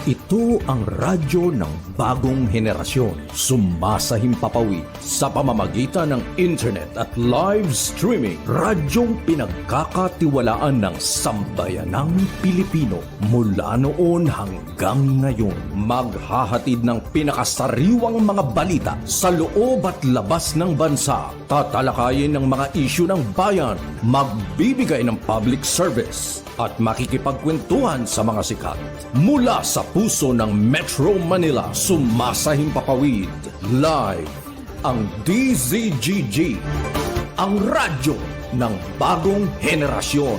Ito ang radyo ng bagong henerasyon. Sumasahimpapawid sa pamamagitan ng internet at live streaming. Radyong pinagkakatiwalaan ng sambayanang Pilipino. Mula noon hanggang ngayon, maghahatid ng pinakasariwang mga balita sa loob at labas ng bansa. Tatalakayin ng mga isyu ng bayan. Magbibigay ng public service at makikipagkwentuhan sa mga sikat. Mula sa puso ng Metro Manila, sumasahimpapawid live ang DZGG, ang radyo ng bagong henerasyon.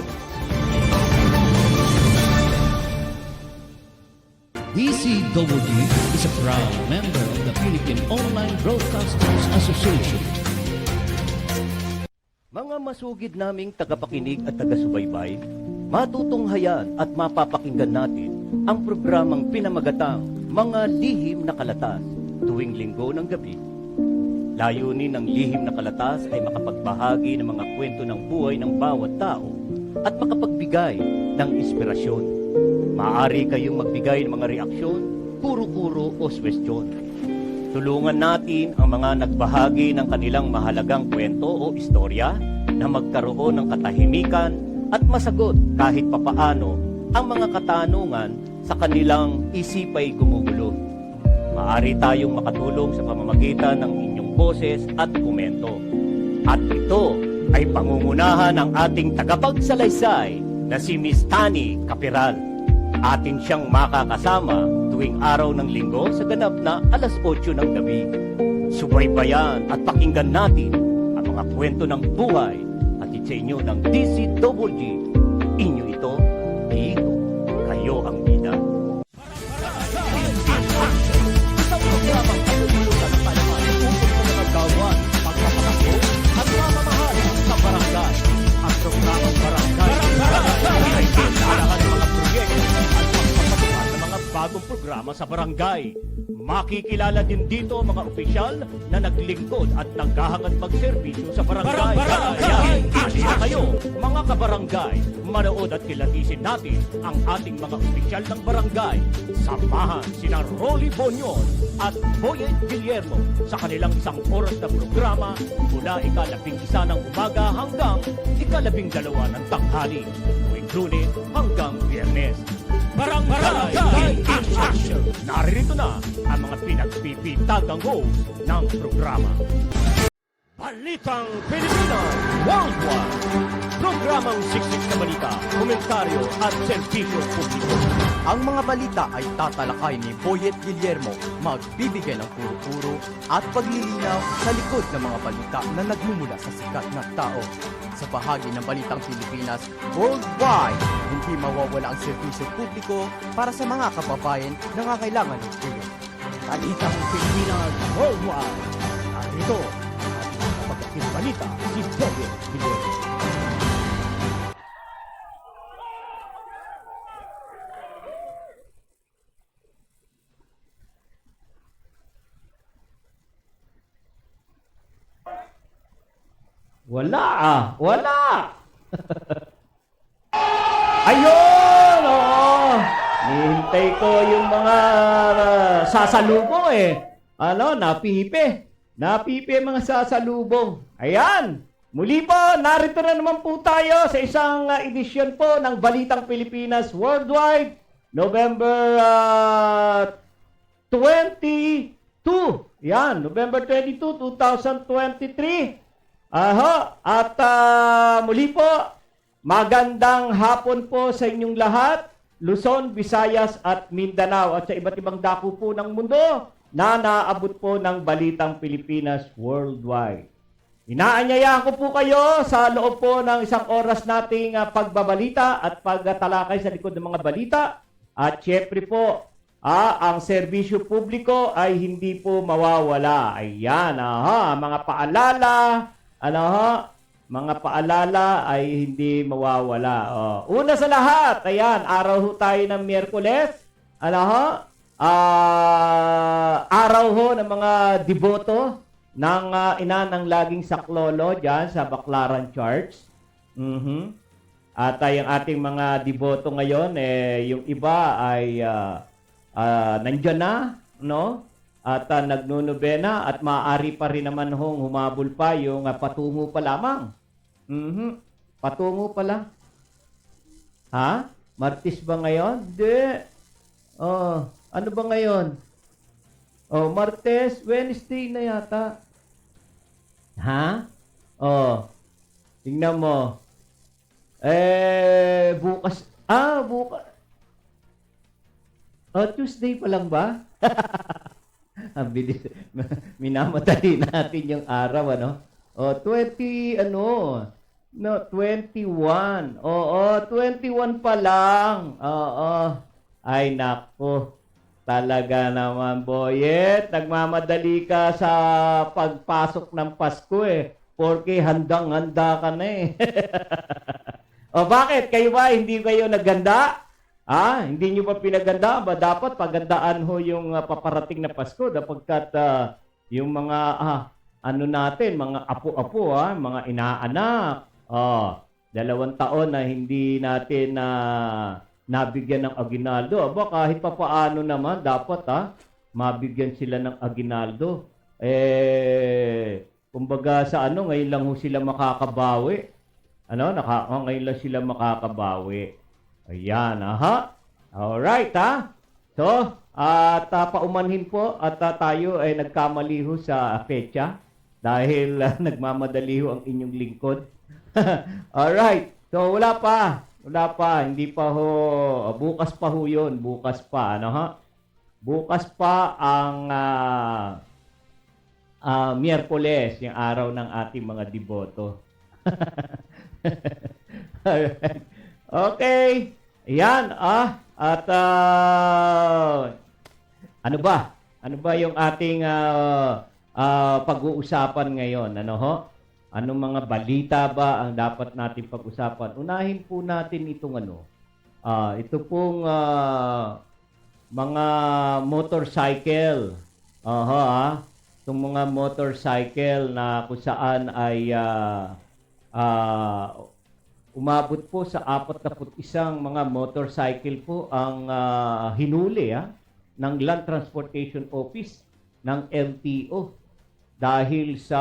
DZGG is a proud member of the Philippine Online Broadcasters Association. Mga masugid naming tagapakinig at taga-subaybay, matutunghayan at mapapakinggan natin ang programang pinamagatang Mga Lihim na Kalatas tuwing linggo ng gabi. Layunin ng Lihim na Kalatas ay makapagbahagi ng mga kwento ng buhay ng bawat tao at makapagbigay ng inspirasyon. Maaari kayong magbigay ng mga reaksyon, kuro-kuro o suwestyon. Tulungan natin ang mga nagbahagi ng kanilang mahalagang kwento o istorya na magkaroon ng katahimikan at masagot kahit papaano ang mga katanungan sa kanilang isipay gumugulo. Maaari tayong makatulong sa pamamagitan ng inyong boses at komento. At ito ay pangungunahan ng ating tagapagsalaysay na si Miss Tani Capiral. Atin siyang makakasama tuwing araw ng linggo sa ganap na 8:00 ng gabi. Subaybayan at pakinggan natin ang mga kwento ng buhay at sa inyo ng DZGG. Inyo ito, dito, kayo ang bida. Isang programang pinulungan sa palaman upang sa mga gawan, pagpapakako at mamamahal sa barangay. Ang programang barangay ay pinalahan ng mga proyekto at pagpapatukan ng mga bagong programa sa barangay. Makikilala din dito mga opisyal na naglingkod at naghahangad magserbisyo sa barangay. Halina kayo, mga kabarangay, manood at kilatisin natin ang ating mga opisyal ng barangay. Samahan sina Rolly Bonyon at Boyet Guillermo sa kanilang 1 oras na programa mula 11:00 ng umaga hanggang 12:00 ng tanghali, tuwing Lunes hanggang Biyernes. Barangay in Action! Naririto na ang mga pinagpipitagang host ng programa. Balitang Pilipinas Worldwide! Programang siksik na balita, komentaryo at serbisyo publiko. Ang mga balita ay tatalakay ni Boyet Guillermo, magbibigay ng puro-puro at paglilinaw sa likod ng mga balita na nagmumula sa sikat na tao. Sa bahagi ng Balitang Pilipinas Worldwide, hindi mawawala ang serbisyo publiko para sa mga kababayan na nangangailangan ng tulong. Balitang Pilipinas Worldwide! Narito ang kapagkaking balita si Boyet Guillermo. Wala! Ayun! Oo! Nihintay ko yung mga sasalubong eh. Napipi. Napipi mga sasalubong. Ayan! Muli po, narito na naman po tayo sa isang edisyon po ng Balitang Pilipinas Worldwide, November 22. Yan, November 22, 2023. At muli po, magandang hapon po sa inyong lahat, Luzon, Visayas at Mindanao at sa iba't ibang dako po ng mundo na naabot po ng Balitang Pilipinas Worldwide. Inaanyayahan ko po kayo sa loob po ng 1 oras nating pagbabalita at pagtalakay sa likod ng mga balita. At syempre po, ang serbisyo publiko ay hindi po mawawala. Ayan, mga paalala, mga paalala ay hindi mawawala. Una sa lahat, ayan, araw ho tayo ng Miyerkules. Araw ho ng mga deboto ng ina ng laging saklolo dyan sa Baclaran Church. At yung ating mga deboto ngayon, yung iba ay nandyan na, no? At nagnunobena at maaari pa rin naman hong humabol pa yung patungo pa lamang. Patungo pa lang. Ha? Martes ba ngayon? Hindi. Oh, ano ba ngayon? Oh, Martes, Wednesday na yata. Ha? Oh, tingnan mo. Bukas. Bukas. Oh, Tuesday pa lang ba? Ang bilis. Minamadali natin yung araw, ano? Oh, 21. No, 21. Oo, 21 pa lang. Oo. Ay, nako. Talaga naman, Boyet. Nagmamadali ka sa pagpasok ng Pasko eh. Porque handang-handa ka na eh. O bakit? Kayo ba? Hindi kayo nagganda? Hindi nyo ba pinaganda? Ba dapat pagandaan ho yung paparating na Pasko dapagkat yung mga ano natin, mga apo-apo, mga inaanak. 2 taon na hindi natin nabigyan ng aginaldo. Aba, kahit pa paano naman dapat mabigyan sila ng aginaldo. Kumbaga sa ngayon lang ho sila makakabawi. Ngayon lang sila makakabawi. Ayan, Alright, So, at paumanhin po at tayo ay nagkamali ho sa petsa dahil nagmamadali ho ang inyong lingkod. Alright, so wala pa, hindi pa ho, bukas pa ho yun, bukas pa, Bukas pa ang Miyerkules, yung araw ng ating mga deboto. Alright. Okay. Ayan, at ano ba? Ano ba yung ating pag-uusapan ngayon? Anong mga balita ba ang dapat natin pag-usapan? Unahin po natin itong ito pong mga motorcycle. Itong mga motorcycle na kung saan ay umabot po sa 41 mga motorcycle po ang hinuli ng Land Transportation Office ng LTO dahil sa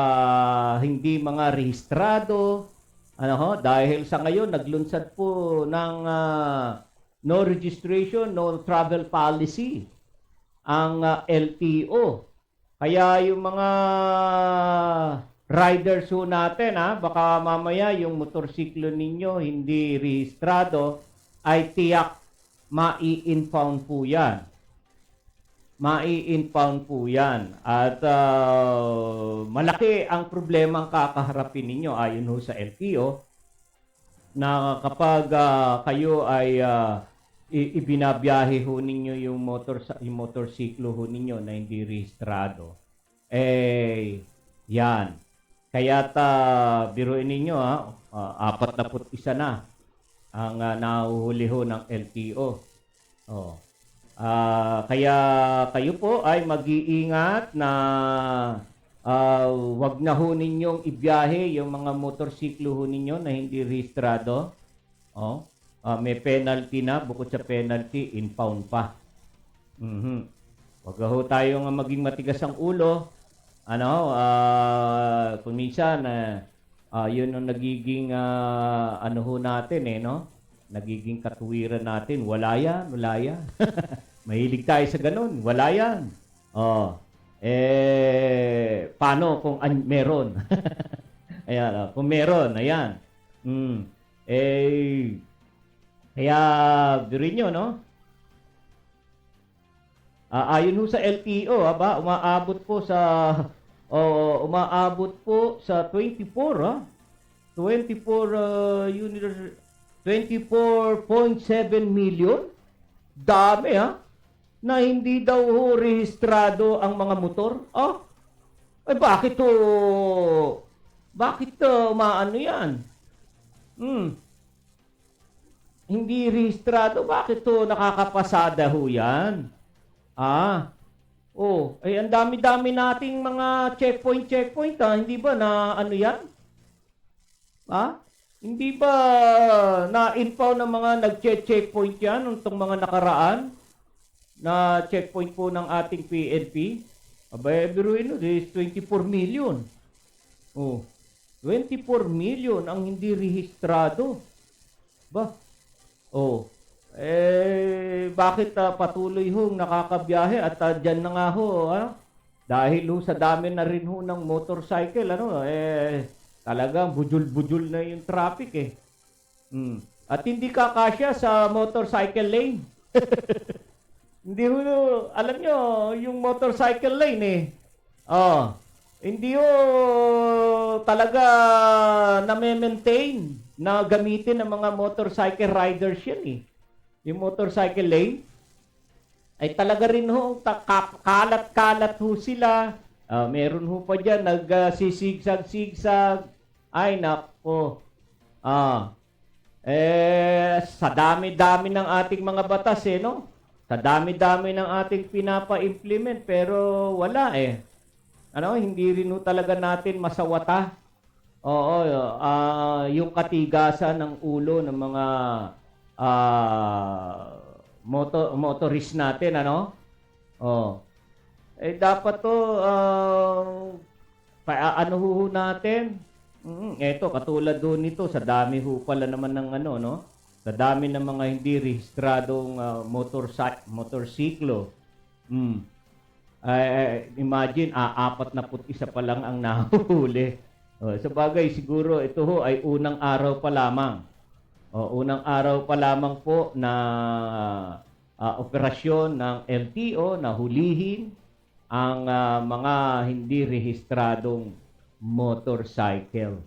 hindi mga rehistrado, dahil sa ngayon naglunsad po ng no registration, no travel policy ang LTO. Kaya yung mga riders ho natin, baka mamaya yung motorsiklo ninyo hindi rehistrado, ay tiyak mai-impound po yan. Mai-impound po yan. At malaki ang problema ang kakaharapin ninyo ayon ho sa LTO na kapag kayo ay ibinabiyahe ho ninyo yung motorsiklo ho ninyo na hindi rehistrado. Yan. Kaya't biruin ninyo, 41 na ang nahuhuli ho ng LTO. Kaya kayo po ay mag-iingat na wag na ho ninyong ibiyahe yung mga motorsiklo ho ninyo na hindi rehistrado. May penalty na, bukod sa penalty, impound pa. Wag ho tayong maging matigas ang ulo. Kung minsan, yun ang nagiging, ho natin, nagiging katuwiran natin. Wala yan. Mahilig tayo sa ganun. Wala yan. Paano kung meron? Ayan, kung meron, ayan. Kaya, dirin nyo, ayon ho sa LTO, umaabot po sa 24, 24.7 million. Dami, na hindi daw ho rehistrado ang mga motor. Bakit umaano yan? Hindi rehistrado, bakit nakakapasada ho yan? Ang dami-dami nating mga checkpoint, hindi ba na yan? Hindi ba na-impound ng mga nag-checkpoint yan nitong mga nakaraan? na checkpoint po ng ating PNP. Abay, biruin no, is 24 million. Oh, 24 million ang hindi rehistrado. Ba? Oh, bakit patuloy hong nakakabiyahe at dyan na nga ho, dahil ho sa dami na rin ho ng motorcycle, talagang bujul-bujul na yung traffic eh. At hindi kakasya sa motorcycle lane. Hindi ho, alam nyo, yung motorcycle lane eh. Hindi ho talaga na-maintain na gamitin ng mga motorcycle riders yan eh. Yung motorcycle lane ay talaga rin ho, kalat-kalat ho sila. Meron ho pa dyan, nagsisigsag-sigsag. Ay, nako. Sa dami-dami ng ating mga batas no? Sa dami-dami ng ating pinapa-implement, pero wala eh. Hindi rin ho talaga natin masawata. Oo, yung katigasan ng ulo ng mga motorist natin, dapat to, ano ho natin? Eto, katulad doon nito, sa dami ho pala naman ng sa dami ng mga hindi rehistradong motorsiklo. Imagine, 41 pa lang ang nahuhuli. Sa bagay, siguro ito ho ay unang araw pa lamang. Unang araw pa lamang po na operasyon ng LTO na hulihin ang mga hindi rehistradong motorcycle.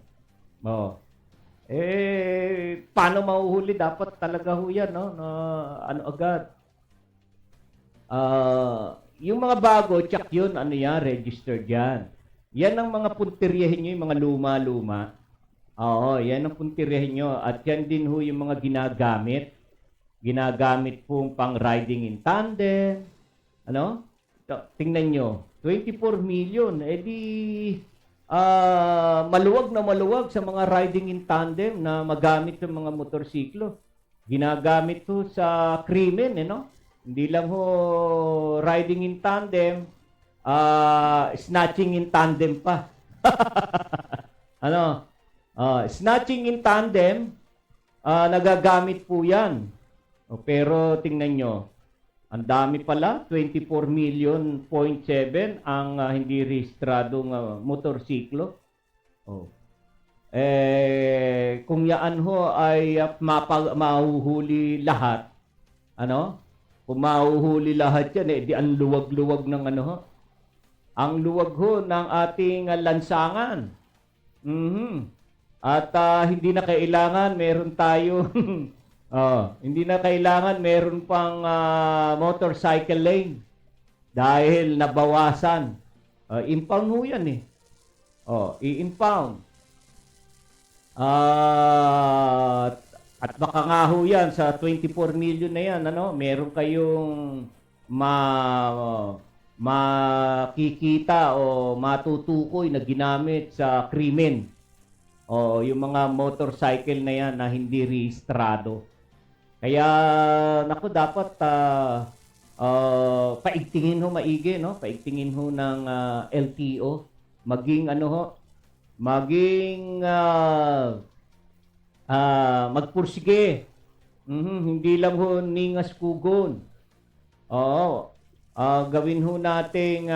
Paano mahuhuli? Dapat talaga ho yan, no? Agad. Yung mga bago, check yun, registered yan. Yan ang mga puntiryahin nyo, yung mga luma-luma. Yan ang puntiryahin nyo. At yan din ho yung mga ginagamit. Ginagamit pong pang riding in tandem. Tingnan nyo, 24 million. Maluwag na maluwag sa mga riding in tandem na magamit ng mga motorsiklo. Ginagamit ho sa krimen, Hindi lang ho riding in tandem, snatching in tandem pa. Snatching in tandem, nagagamit po yan. Pero tingnan nyo, ang dami pala, 24 million, 0.7 ang hindi rehistradong motorsiklo. Kung yaan ho ay mahuhuli lahat, kung mahuhuli lahat yan, di ang luwag-luwag ng ang luwag ho ng ating lansangan. At hindi na kailangan meron tayo hindi na kailangan meron pang motorcycle lane dahil nabawasan. Impound ho yan eh. I-impound. At baka nga ho yan sa 24 million na yan, meron kayong makikita o matutukoy na ginamit sa krimen. Yung mga motorcycle na yan na hindi rehistrado. Kaya, dapat paigtingin ho maigi, Paigtingin ho ng LTO. Maging magpursige. Hindi lang ho ningas kugon. Gawin ho nating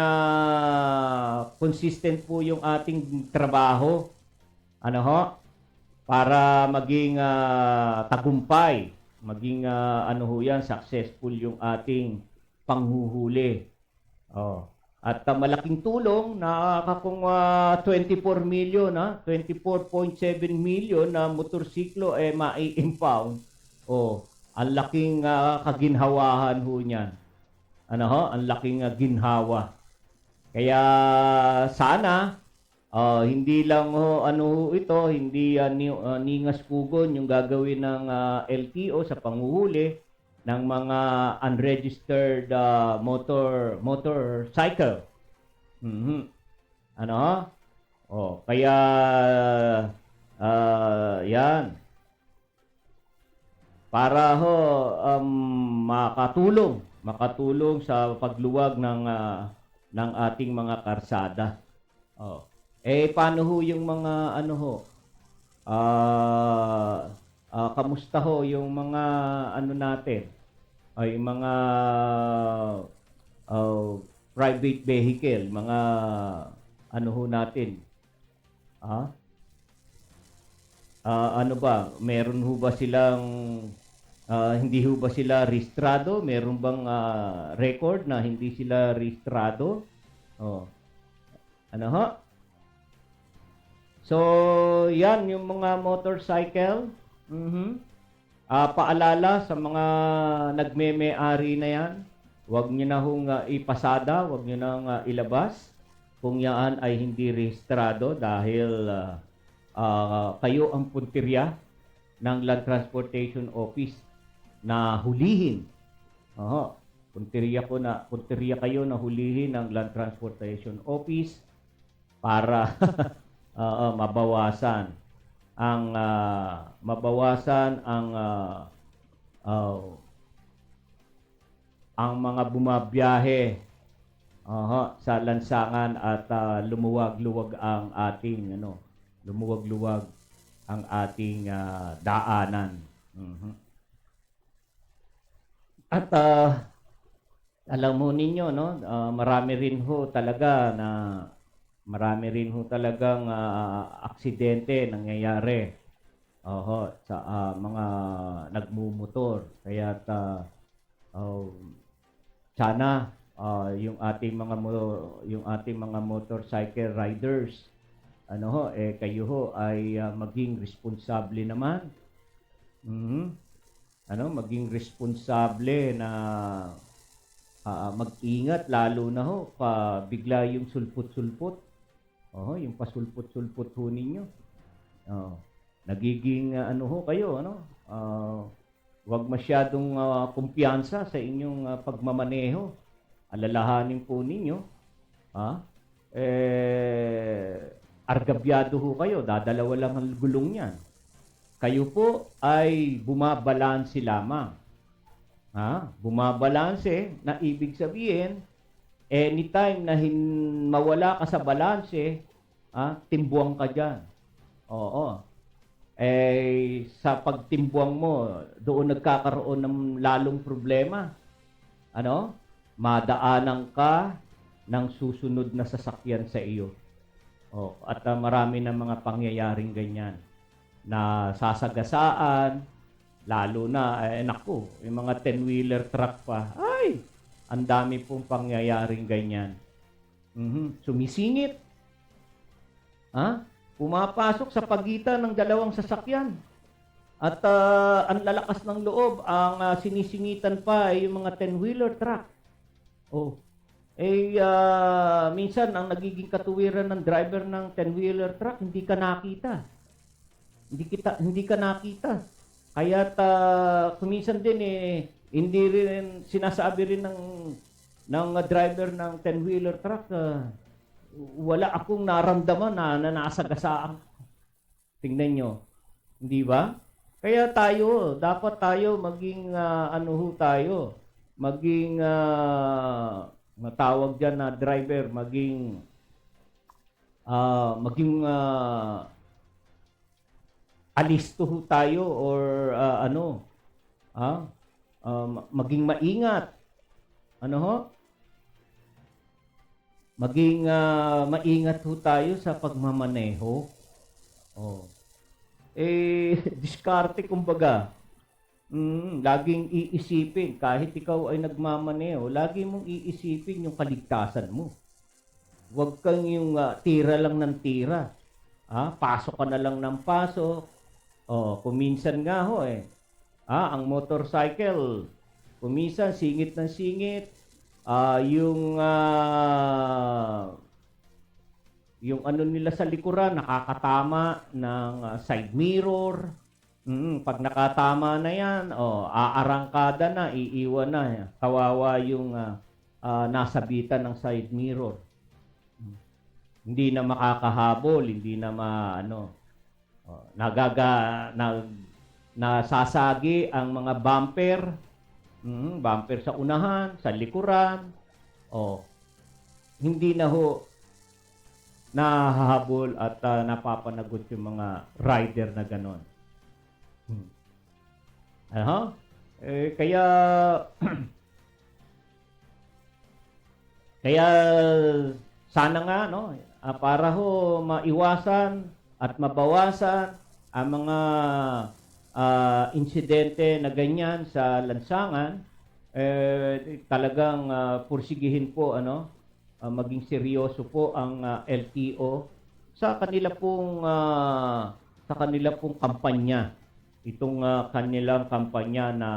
consistent po yung ating trabaho. Para maging tagumpay, maging successful yung ating panghuhuli. At malaking tulong na kung 24 million, 24.7 million na motorsiklo mai-impound. Ang laking kaginhawahan ho niyan. Ang laking ginhawa. Kaya sana hindi lang ito, hindi ningas kugon yung gagawin ng LTO sa panghuhuli ng mga unregistered motorcycle. Kaya yan. Para makatulong makatulong sa pagluwag ng ating mga karsada. Oh. Paano ho yung mga ano ho? Kamusta ho yung mga ano natin? Ay mga private vehicle, mga ano ho natin? Ano ba? Meron ho ba silang hindi ho ba sila rehistrado? Meron bang record na hindi sila rehistrado? Oh. Ano ho? So, yan yung mga motorcycle. Paalala sa mga nagmeme-ari na yan, huwag nyo na hong ipasada, huwag nyo na ilabas kung yan ay hindi rehistrado dahil kayo ang puntirya ng Land Transportation Office na hulihin. Puntirya kayo na hulihin ng Land Transportation Office para mabawasan ang mga bumabiyahe sa lansangan at lumuwag-luwag ang ating daanan. At alam mo ninyo, no, marami rin ho talagang aksidente nangyayari sa mga nagmumotor. Kaya sana yung ating mga motorcycle riders kayo ho ay maging responsable naman. Maging responsable na mag-ingat lalo na ho pa bigla yung sulpot-sulpot. Yung pasulpot-sulpot ho ninyo. Nagiging kayo, wag masyadong kumpiyansa sa inyong pagmamaneho. Alalahanin po ninyo, argabyado ho kayo, dadalawa lang ang gulong niyan. Kayo po ay bumabalanse lamang. Bumabalanse na ibig sabihin, anytime na mawala ka sa balanse, timbuang ka dyan. Sa pagtimbuang mo, doon nagkakaroon ng lalong problema. Madaanan ka ng susunod na sasakyan sa iyo. At marami ng mga pangyayaring ganyan na sasagasaan, lalo na, yung mga 10-wheeler truck pa, ang dami pong pangyayaring ganyan. Sumisingit. Pumapasok sa pagitan ng dalawang sasakyan. At ang lalakas ng loob, ang sinisingitan pa ay yung mga 10-wheeler truck. Minsan ang nagiging katuwiran ng driver ng 10-wheeler truck, hindi ka nakita. Hindi ka nakita. Kaya kuminsan din hindi rin sinasabi rin ng driver ng 10-wheeler truck, wala akong naramdaman na nasagasaan. Tingnan nyo. Hindi ba? Kaya dapat tayo maging maging matawag dyan na driver, maging alisto ho tayo or maging maingat. Maging maingat ho tayo sa pagmamaneho. Diskarte kumbaga. Laging iisipin, kahit ikaw ay nagmamaneho, lagi mong iisipin yung kaligtasan mo. Huwag kang yung tira lang ng tira. Pasok ka na lang ng pasok. Kuminsan nga ho ang motorcycle, kuminsan singit ng singit. Yung ano nila sa likuran, nakakatama ng side mirror. Pag nakatama na yan, aarangkada na, iiwan na. Kawawa yung nasabitan ng side mirror. Hindi na makakahabol, hindi na nasasagi ang mga bumper, Bumper sa unahan, sa likuran. Oh, hindi na ho nahahabol at napapanagot yung mga rider na ganon. Kaya kaya sana nga no, para ho maiwasan at mabawasan ang mga insidente na ganyan sa lansangan, talagang pursigihin po maging seryoso po ang LTO sa kanila pong kampanya. Itong kanilang kampanya na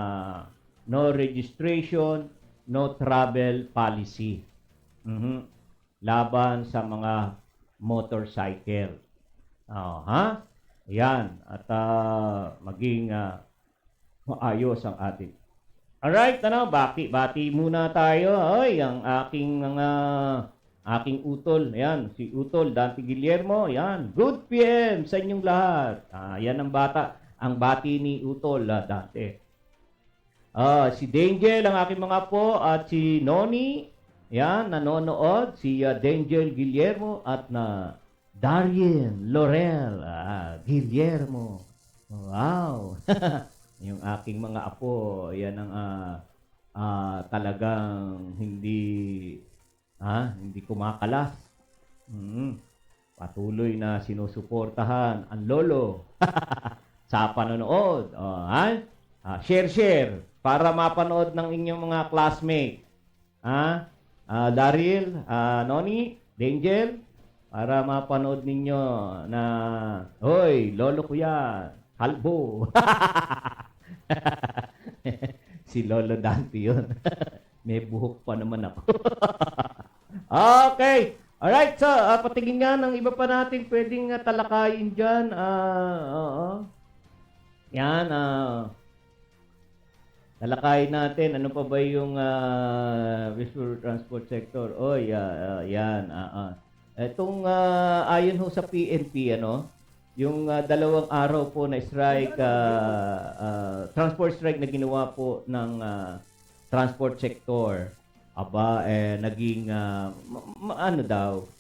no registration, no travel policy. Laban sa mga motorcycle. Yan. At maging maayos ang ating. Alright, bati muna tayo. Ay, ang aking utol. Ayan, si Utol Dante Guillermo. Ayan, good PM sa inyong lahat. Yan ang bati ni Utol Dante. Si Dangel, ang aking mga apo, at si Noni. Yan, nanonood. Si Dangel Guillermo at na Darien Laurel Guillermo. Wow! Yung aking mga apo, yan ang talagang hindi kumakalas. Patuloy na sinusuportahan ang lolo sa panonood. Share para mapanood ng inyong mga classmate. Daryl, Noni, Dangel, para mapanood ninyo na, hoy, lolo ko yan, kalbo. Si Lolo Dante yun. May buhok pa naman ako. Okay. Alright, so, patingin nga ng iba pa natin pwedeng talakayin dyan. Yan, talakayin natin. Ano pa ba yung visual transport sector? Yan. Itong ayon ho sa PNP, yung 2 araw po na strike, transport strike na ginawa po ng transport sector, naging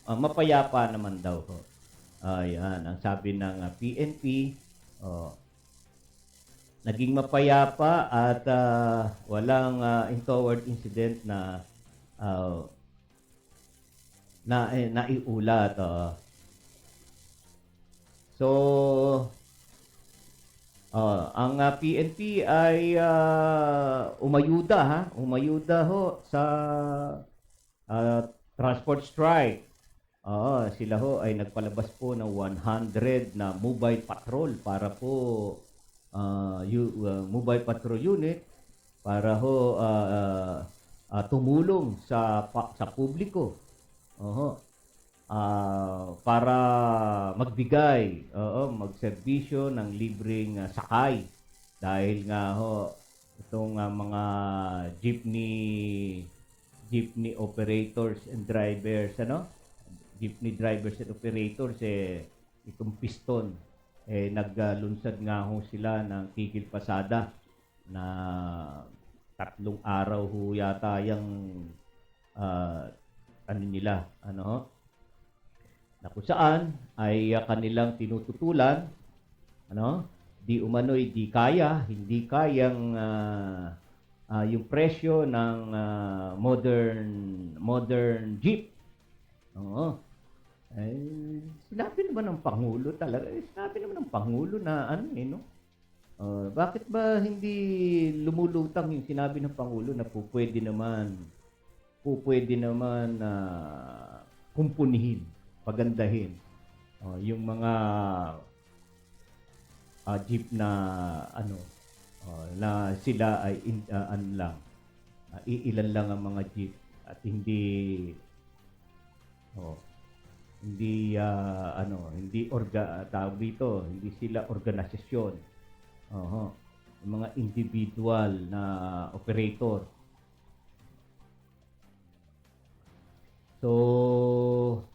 mapayapa naman daw ho. Yan, ang sabi ng PNP, naging mapayapa at walang untoward incident na naiulat. So, ang PNP ay umayuda ho sa transport strike. Sila ho ay nagpalabas po ng 100 na mobile patrol para po mobile patrol unit para ho tumulong sa publiko. Para magbigay, magserbisyo ng libreng sakay dahil nga ho itong mga jeepney operators and drivers, jeepney drivers and operators, itong piston, naglunsad nga ho sila ng tigil pasada na 3 araw ho yata yung na kung saan ay kanilang tinututulan, di umano'y hindi kayang yung presyo ng modern jeep. Sinabi naman ng Pangulo talaga, na bakit ba hindi lumulutang yung sinabi ng Pangulo na pwede naman kumpunihin, pagandahin yung mga jeep na na sila ay iilan lang ang mga jeep at hindi sila organisasyon. Yung mga individual na operator. So,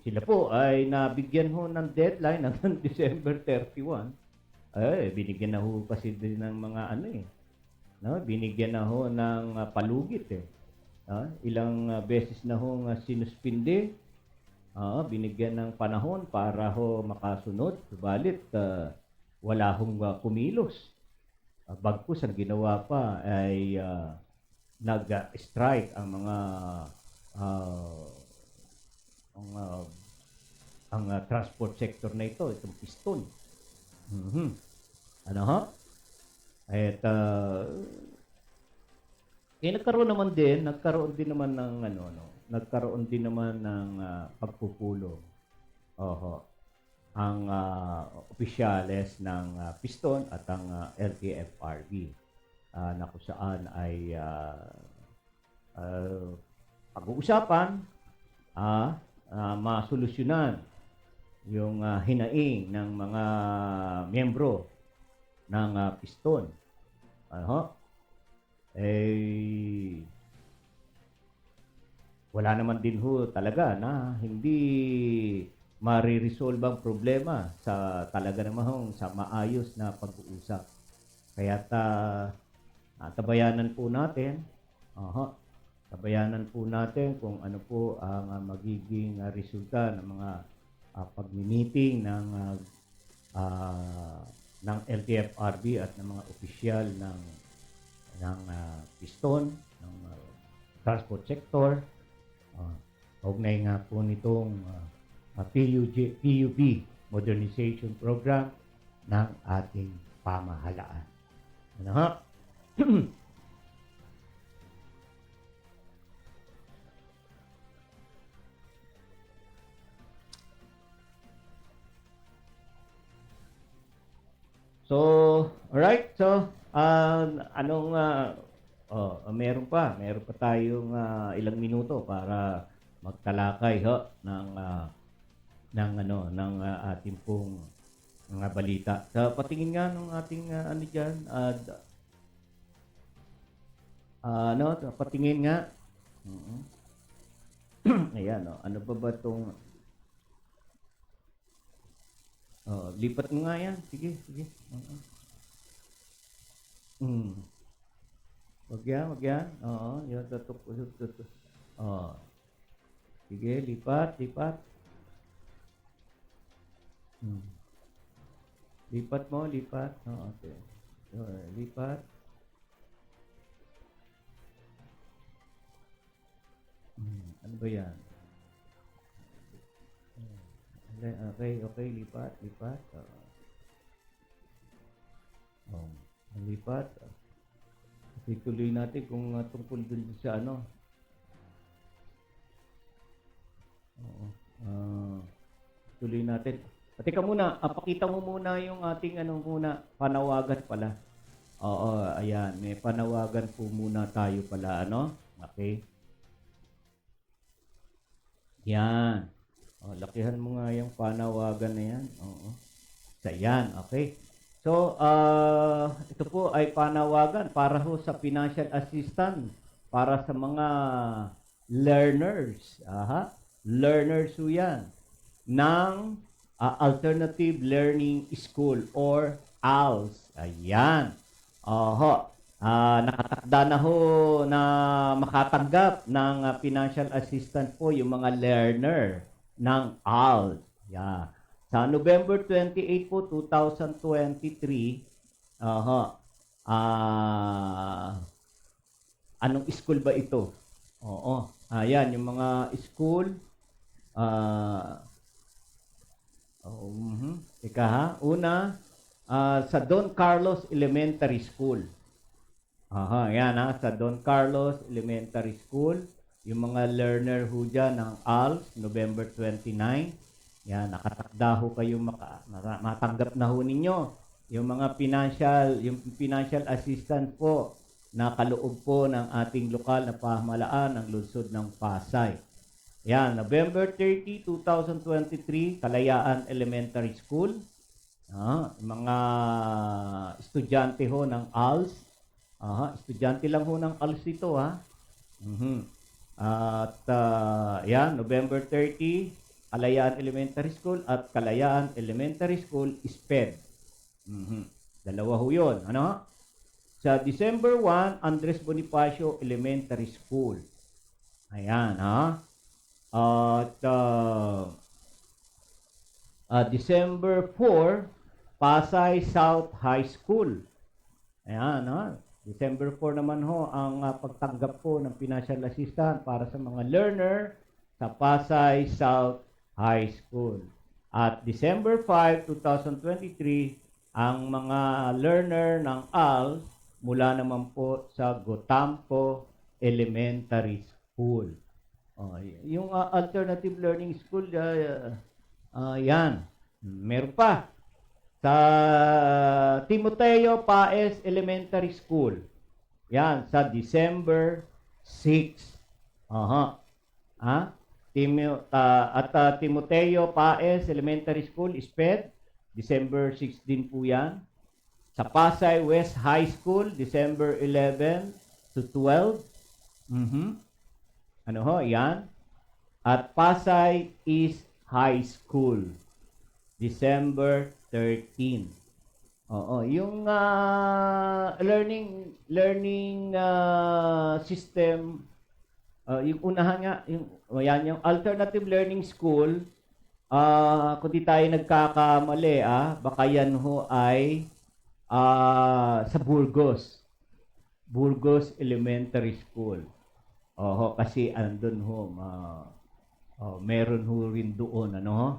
sila po ay nabigyan ho ng deadline hanggang December 31 Binigyan na ho kasi din ng mga ano eh. No? Binigyan na ho ng palugit eh. Ilang beses na ho sinuspinde. Binigyan ng panahon para ho makasunod. Subalit, wala hong kumilos. Bagkus ang ginawa pa ay nag-strike ang mga ang transport sector na ito, itong piston. Ano ha? At nagkaroon din naman ng nagkaroon din naman ng pagpupulong. Ang opisyales ng piston at ang LTFRB na kung saan ay pag-uusapan masolusyonan yung hinaing ng mga miyembro ng piston. Wala naman din ho talaga na hindi mariresolve ang problema sa talaga namang sa maayos na pag-uusap. Kaya tabayanan po natin, tabayanan po natin kung ano po ang magiging resulta ng mga pag-meeting ng LTFRB at ng mga opisyal ng piston, ng transport sector. Kaugnay nga po nitong PUB Modernization Program ng ating pamahalaan. Ano ha? So, alright. So, meron pa tayong ilang minuto para magtalakay ng ating pong mga balita. So, patingin nga ng ating diyan, patingin nga. Ayan, ano ba itong lipat mo nga yan. Sige. Wag yan. Yan, tutok. Sige, lipat. Lipat mo. Okay. Lipat. Ano ba yan? Okay, lipat. Lipat. Ituloy natin kung tungkol dun sa ano. Tuloy natin. Teka muna, pakita mo muna yung ating panawagan pala. Ayan, may panawagan po muna tayo pala, Okay. Yan. Lakihan mo nga yung panawagan na yan. Yan, okay. So, ito po ay panawagan para ho sa financial assistance para sa mga learners. Learners ho yan ng Alternative Learning School or ALS. Ayan. Nakatakda na ho na makatanggap ng financial assistance po yung mga learner ng ALS. Yeah. Sa November 28 po, 2023, anong school ba ito? Ayan, yung mga school. Una, sa Don Carlos Elementary School. Yan sa Don Carlos Elementary School. Yung mga learner ho dyan ng ALS, November 29. Yan, nakatakda ho kayo matanggap na ho ninyo. Yung mga financial assistance po na kaloob po ng ating lokal na pamahalaan ng lungsod ng Pasay. Yan, November 30, 2023, Kalayaan Elementary School. Mga estudyante ho ng ALS. Estudyante lang ho ng ALS ito, At yan, November 30, Kalayaan Elementary School at Kalayaan Elementary School SPED. Dalawa ho yun. Ano? Sa December 1, Andres Bonifacio Elementary School. Ayan, ha? At December 4, Pasay South High School. Ayan, ha? December 4 naman ho ang pagtanggap po ng financial assistance para sa mga learner sa Pasay South High School. At December 5, 2023, ang mga learner ng ALS mula naman po sa Gotampo Elementary School. Yung alternative learning school, yan. Meron pa. Sa Timoteo Paes Elementary School. Yan, sa December 6. Timoteo Paes Elementary School, SPED, December 6 din po yan. Sa Pasay West High School, December 11 to 12. Ano ho, yan. At Pasay East High School, December 13. Yung learning system, yung unahan nga, yung alternative learning school, kung di tayo nagkakamali, baka yan ho ay sa Burgos Elementary School. Kasi andun ho, meron ho rin doon, ano ho?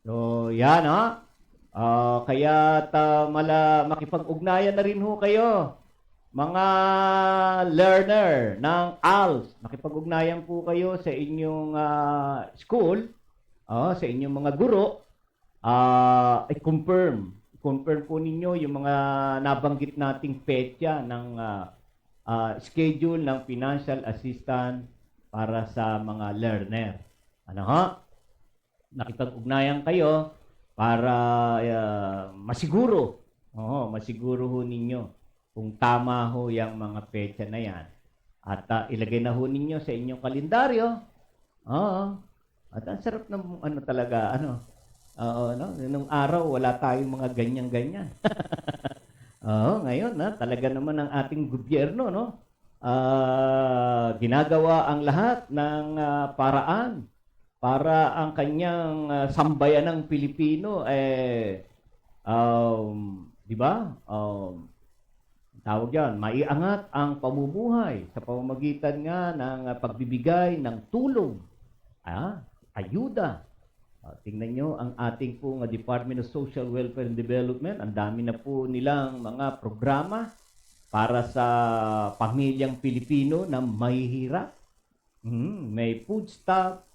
So, yan kaya makipag-ugnayan na rin ho kayo, mga learner ng ALS. Makipag-ugnayan po kayo sa inyong school, sa inyong mga guro, i-confirm po ninyo yung mga nabanggit nating petsa ng schedule ng financial assistance para sa mga learner. Ano ho? Nakipag-ugnayan kayo para masiguro ho ninyo kung tama ho yung mga petsa na yan. At ilagay na ho ninyo sa inyong kalendaryo. At ang sarap ng talaga, nung araw wala tayong mga ganyan-ganyan. Ngayon, talaga naman ang ating gobyerno, ginagawa ang lahat ng paraan para ang kanyang sambayanang Pilipino di ba? Tawag yan, maiangat ang pamumuhay sa pamamagitan nga ng pagbibigay ng tulong, ayuda. Tingnan nyo ang ating pong Department of Social Welfare and Development. Ang dami na po nilang mga programa para sa pamilyang Pilipino na mahihirap. May food stamp,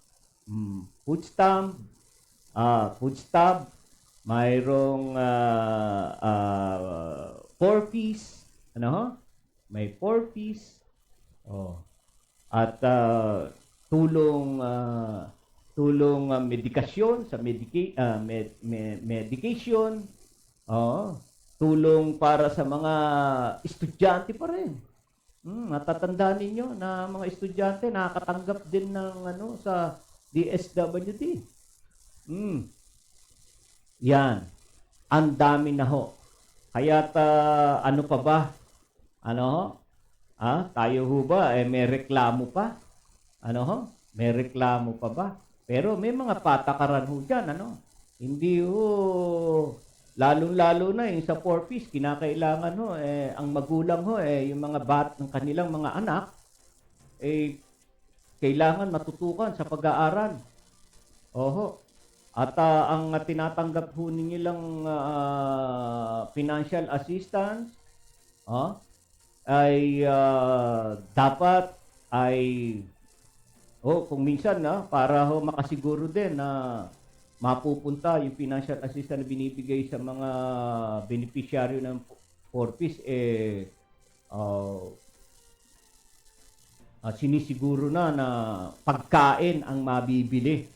mayroong 4-piece, may 4-piece, at tulong medikasyon sa medication, tulong para sa mga estudyante pa rin. Natatandaan ninyo na mga estudyante nakakatanggap din ng sa DSWD. Yan. Ang dami na ho. Kaya't ano pa ba? Tayo ho ba may reklamo pa? May reklamo pa ba? Pero may mga patakaran ho dyan, Hindi ho, lalong-lalo na yung sa 4-piece, kinakailangan ho, ang magulang ho, yung mga ng kanilang mga anak, kailangan matutukan sa pag-aaral. At ang tinatanggap ho ninyo lang financial assistance, ay dapat ay kung minsan para ho makasiguro din na mapupunta yung financial assistance na binibigay sa mga beneficiaryo ng 4-piece sinisiguro na pagkain ang mabibili.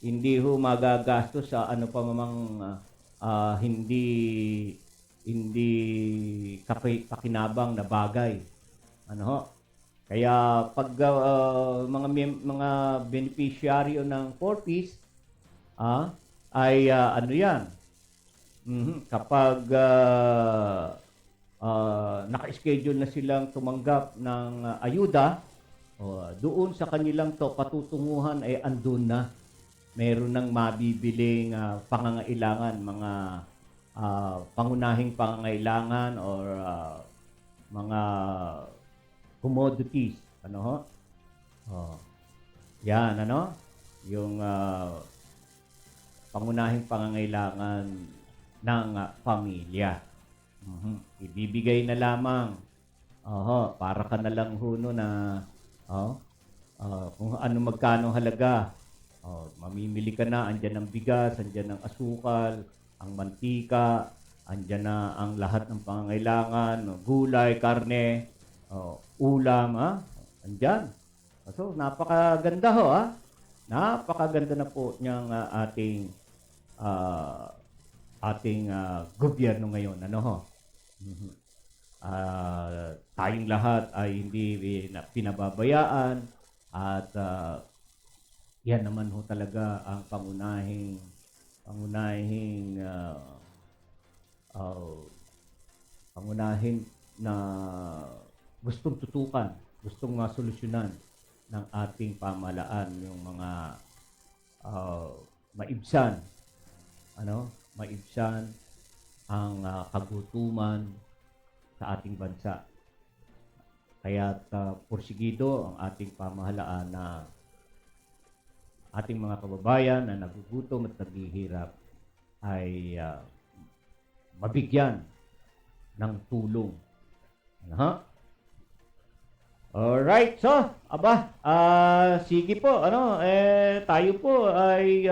Hindi ho magagastos sa hindi pakinabang na bagay. Kaya pag mga beneficiaryo ng 4-piece ay yan, Kapag naka-schedule na silang tumanggap ng ayuda, doon sa kanilang patutunguhan ay andun na. Meron ng mabibiling pangangailangan, mga pangunahing pangangailangan or mga commodities. Ano ho? Yan, ano? Yung pangunahing pangangailangan ng pamilya. Ibibigay na lamang. Para ka na lang huno na kung ano magkano halaga. Mamimili ka na, andyan ang bigas, andyan ang asukal, ang mantika, andyan na ang lahat ng pangangailangan, gulay, karne, ulam, andyan. So, napakaganda ho, Napakaganda na po niyang ating gobyerno ngayon, ano ho? Tayong lahat ay hindi pinababayaan at yan naman ho talaga ang pangunahing na gustong tutukan, gustong masolusyonan ng ating pamahalaan, yung mga maibsan ang kagutuman sa ating bansa. Kaya't porsigido ang ating pamahalaan na ating mga kababayan na nagugutom at naghihirap ay mabigyan ng tulong. Alright, so, sige po, tayo po ay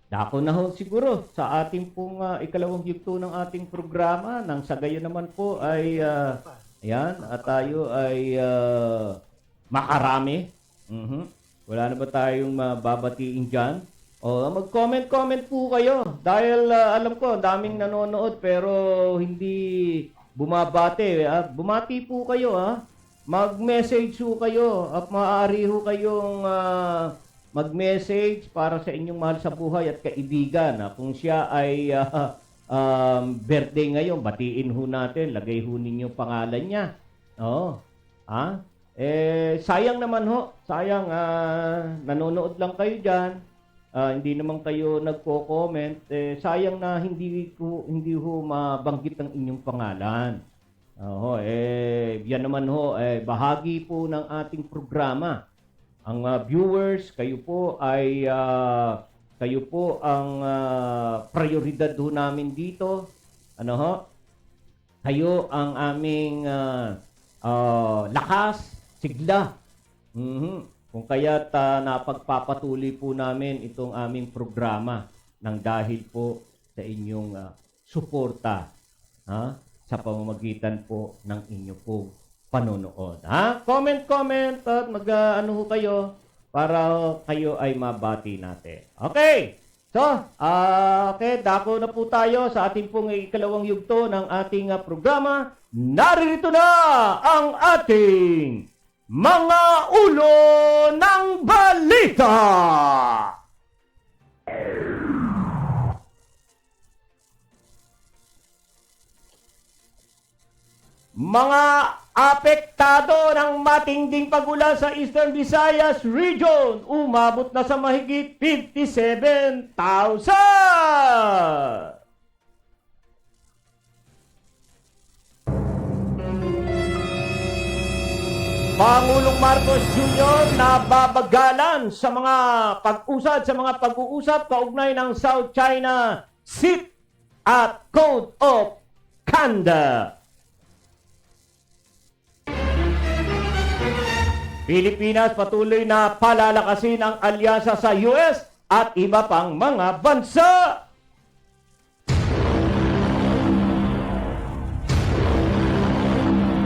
dako na ho siguro sa ating pong ikalawang yugto ng ating programa. Nang sa gayon naman po ay, at tayo ay makarami. Wala na ba tayong mababatiin dyan? Mag-comment po kayo. Dahil alam ko, daming nanonood pero hindi bumabate. Bumati po kayo. Mag-message po kayo. At maaari ho kayong mag-message para sa inyong mahal sa buhay at kaibigan. Kung siya ay birthday ngayon, batiin ho natin. Lagay ho ninyo pangalan niya. Sayang naman ho. Sayang, nanonood lang kayo dyan. Hindi naman kayo nagko-comment. Sayang na hindi ho mabanggit ang inyong pangalan. Yan naman ho, bahagi po ng ating programa. Ang viewers, kayo po ang prioridad ho namin dito. Kayo ang aming lakas, sigla. Kung kaya't napagpapatuloy po namin itong aming programa nang dahil po sa inyong suporta sa pamamagitan po ng inyong pong panonood. Comment at mag-ano ho kayo para kayo ay mabati natin. Okay. So, dako na po tayo sa ating pong ikalawang yugto ng ating programa. Naririto na ang ating mga ulo ng balita! Mga apektado ng matinding pagulan sa Eastern Visayas Region, umabot na sa mahigit 57,000! Pangulong Marcos Jr. nababagalan sa mga pag-uusap kaugnay ng South China Sea at Code of Conduct. Pilipinas patuloy na palalakasin ang alyansa sa US at iba pang mga bansa.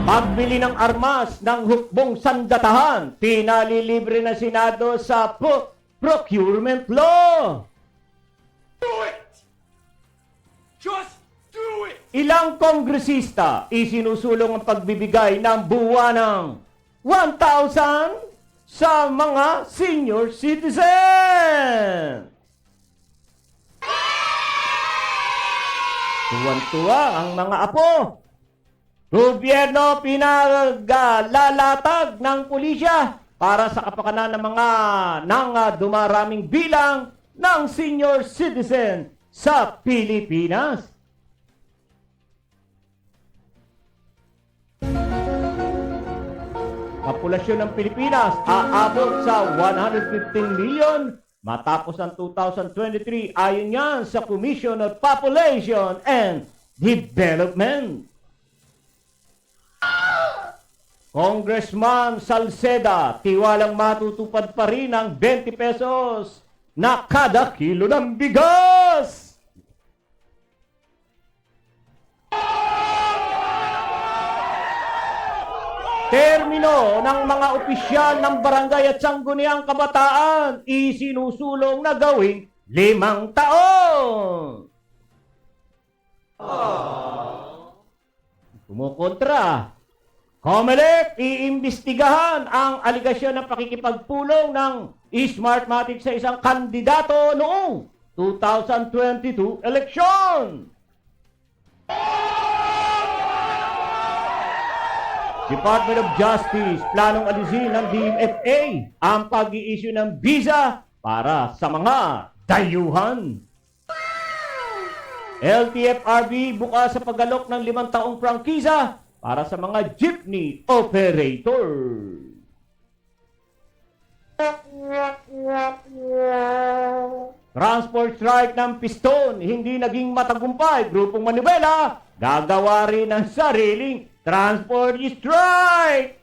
Pagbili ng armas ng hukbong sandatahan, pinalilibre na Senado sa procurement law. Do it! Just do it! Ilang kongresista isinusulong ang pagbibigay ng buwanang 1,000 sa mga senior citizen. Tuwan-tuwa ang mga apo. Gobyerno pinaglalatag ng pulisya para sa kapakanan ng dumaraming bilang ng senior citizen sa Pilipinas. Populasyon ng Pilipinas aabot sa 115 million matapos ang 2023 ayon yan sa Commission on Population and Development. Congressman Salceda, tiwalang matutupad pa rin ang 20 pesos na kada kilo ng bigas. Termino ng mga opisyal ng barangay at sangguniang kabataan, isinusulong na gawing 5 taon. Kumukontra. COMELEC, iimbestigahan ang aligasyon ng pakikipagpulong ng Smartmatic sa isang kandidato noong 2022 election. Department of Justice, planong alisin ng DMFA ang pag-i-issue ng visa para sa mga dayuhan. LTFRB bukas sa paggalok ng 5 taong prangkisa para sa mga jeepney operator. Transport strike ng piston, hindi naging matagumpay. Grupong Manibela, gagawa rin ng sariling transport strike.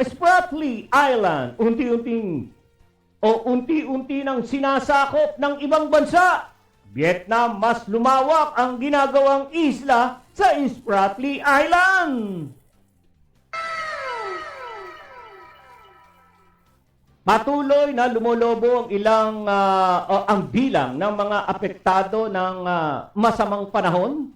Spratly Island, unti-unti nang sinasakop ng ibang bansa. Vietnam, mas lumawak ang ginagawang isla sa Spratly Island. Patuloy na lumolobo ang bilang ng mga apektado ng masamang panahon.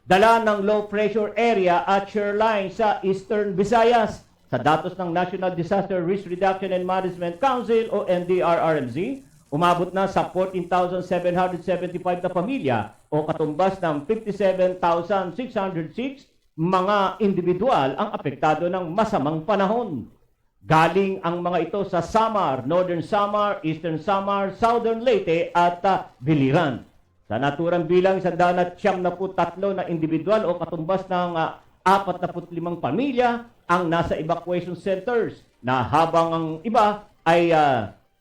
Dala ng low pressure area at shoreline sa Eastern Visayas. Sa datos ng National Disaster Risk Reduction and Management Council o NDRRMC, umabot na sa 14,775 na pamilya o katumbas ng 57,606 mga individual ang apektado ng masamang panahon. Galing ang mga ito sa Samar, Northern Samar, Eastern Samar, Southern Leyte at Biliran. Sa naturang bilang, 193 na individual o katumbas ng 45 pamilya ang nasa evacuation centers na habang ang iba ay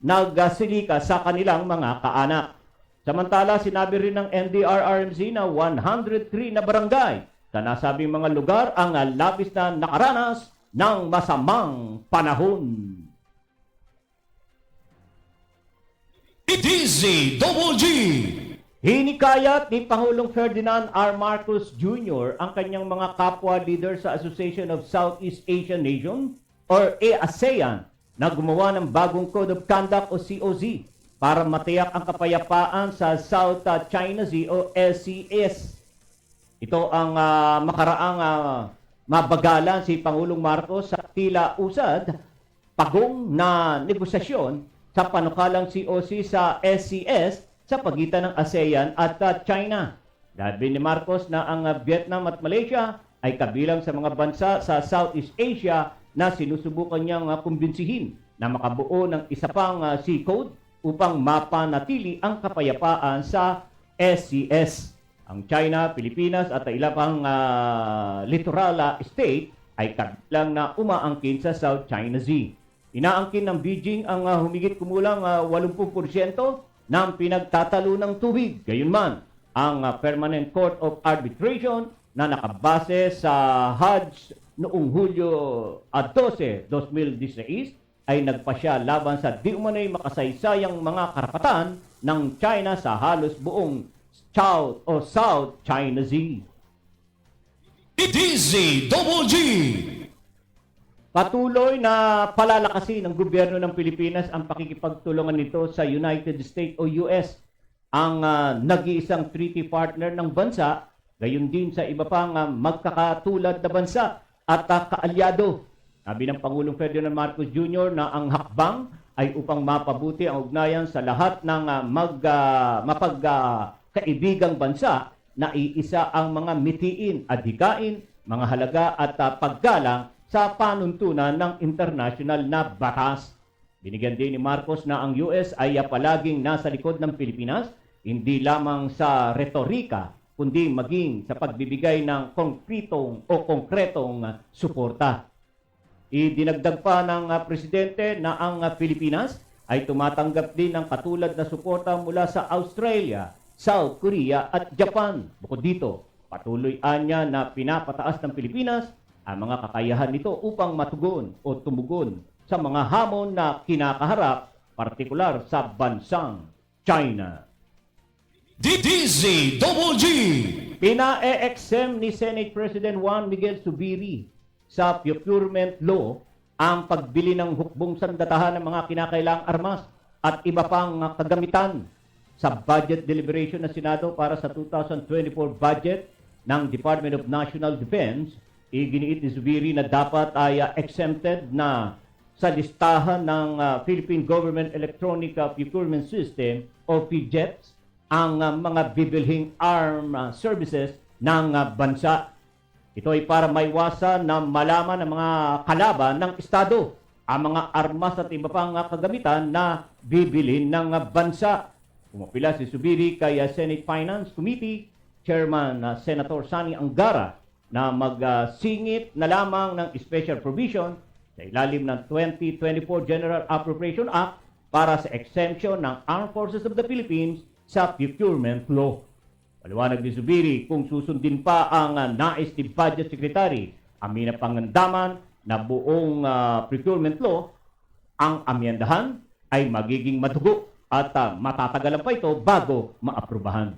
nagsilika sa kanilang mga kaanak. Samantala, sinabi rin ng NDRRMC na 103 na barangay sa nasabing mga lugar ang labis na nakaranas ng masamang panahon. DZWG! Hinikayat ni Pangulong Ferdinand R. Marcos Jr. ang kanyang mga kapwa leader sa Association of Southeast Asian Nations or ASEAN na gumawa ng bagong Code of Conduct o COC para matiyak ang kapayapaan sa South China Sea o SCS. Ito ang makaraang mabagalan si Pangulong Marcos sa tila usad pagong na negosasyon sa panukalang COC sa SCS sa pagitan ng ASEAN at China. Sabi ni Marcos na ang Vietnam at Malaysia ay kabilang sa mga bansa sa Southeast Asia na sinusubukan niyang kumbinsihin na makabuo ng isa pang Sea Code upang mapanatili ang kapayapaan sa SCS. Ang China, Pilipinas at ilang pang littoral state ay kabilang na umaangkin sa South China Sea. Inaangkin ng Beijing ang humigit kumulang 80% ng pinagtatalo ng tubig. Gayunman, ang Permanent Court of Arbitration na nakabase sa Hajj noong Hulyo 12, 2016 ay nagpasya laban sa di umano'y makasaysayang mga karapatan ng China sa halos buong South China Sea. DZWG! Patuloy na palalakasin ng gobyerno ng Pilipinas ang pakikipagtulungan nito sa United States o US, ang nag-iisang treaty partner ng bansa, gayon din sa iba pang magkakatulad na bansa at kaalyado. Sabi ng Pangulong Ferdinand Marcos Jr. na ang hakbang ay upang mapabuti ang ugnayan sa lahat ng mapagkaibigang bansa na iisa ang mga mitiin, adhikain, mga halaga at paggalang sa panuntunan ng international na batas. Binigyan din ni Marcos na ang US ay palaging nasa likod ng Pilipinas, hindi lamang sa retorika, kundi maging sa pagbibigay ng konkretong suporta. Idinagdag pa ng presidente na ang Pilipinas ay tumatanggap din ng katulad na suporta mula sa Australia, South Korea at Japan. Bukod dito, patuloy anya na pinapataas ng Pilipinas ang mga kakayahan nito upang matugon o tumugon sa mga hamon na kinakaharap, partikular sa bansang China. DZGG. Pina-exempt ni Senate President Juan Miguel Zubiri sa procurement law ang pagbili ng hukbong sandatahan ng mga kinakailangang armas at iba pang kagamitan sa budget deliberation ng Senado para sa 2024 budget ng Department of National Defense. Iginiit ni Zubiri na dapat ay exempted na sa listahan ng Philippine Government Electronic Procurement System o PGEPS ang mga bibilhing armed services ng bansa. Ito ay para maiwasan na malaman ng mga kalaban ng Estado ang mga armas at iba pang kagamitan na bibilhin ng bansa. Pumapila si Zubiri kay Senate Finance Committee Chairman Senator Sani Angara na magsingit na lamang ng special provision sa ilalim ng 2024 General Appropriation Act para sa exemption ng Armed Forces of the Philippines sa procurement law. Paliwanag ni Zubiri kung susundin pa ang nais ni Budget Secretary Amina Pangandaman na buong procurement law, ang amyendahan ay magiging madugo at matatagalan pa ito bago maaprubahan.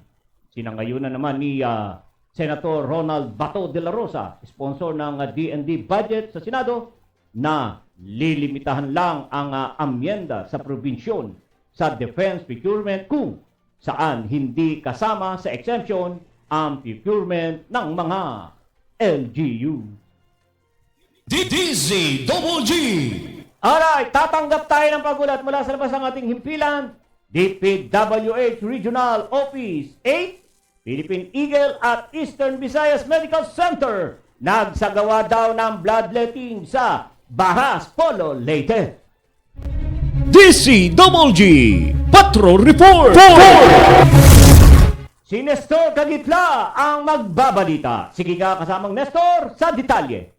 Sinangayunan naman ni Senator Ronald Bato de la Rosa, sponsor ng DND budget sa Senado, na lilimitahan lang ang amyenda sa probinsyon sa defense procurement kung saan hindi kasama sa exemption ang procurement ng mga LGU. DZGG. Alright, tatanggap tayo ng pagulat mula sa labas ng ating himpilan. DPWH Regional Office 8, Philippine Eagle at Eastern Visayas Medical Center nagsagawa daw ng bloodletting sa Baras, Polo, Leyte. DCWG Patrol Report. Si Nestor Kagitla ang magbabalita. Sige ka kasamang Nestor sa detalye.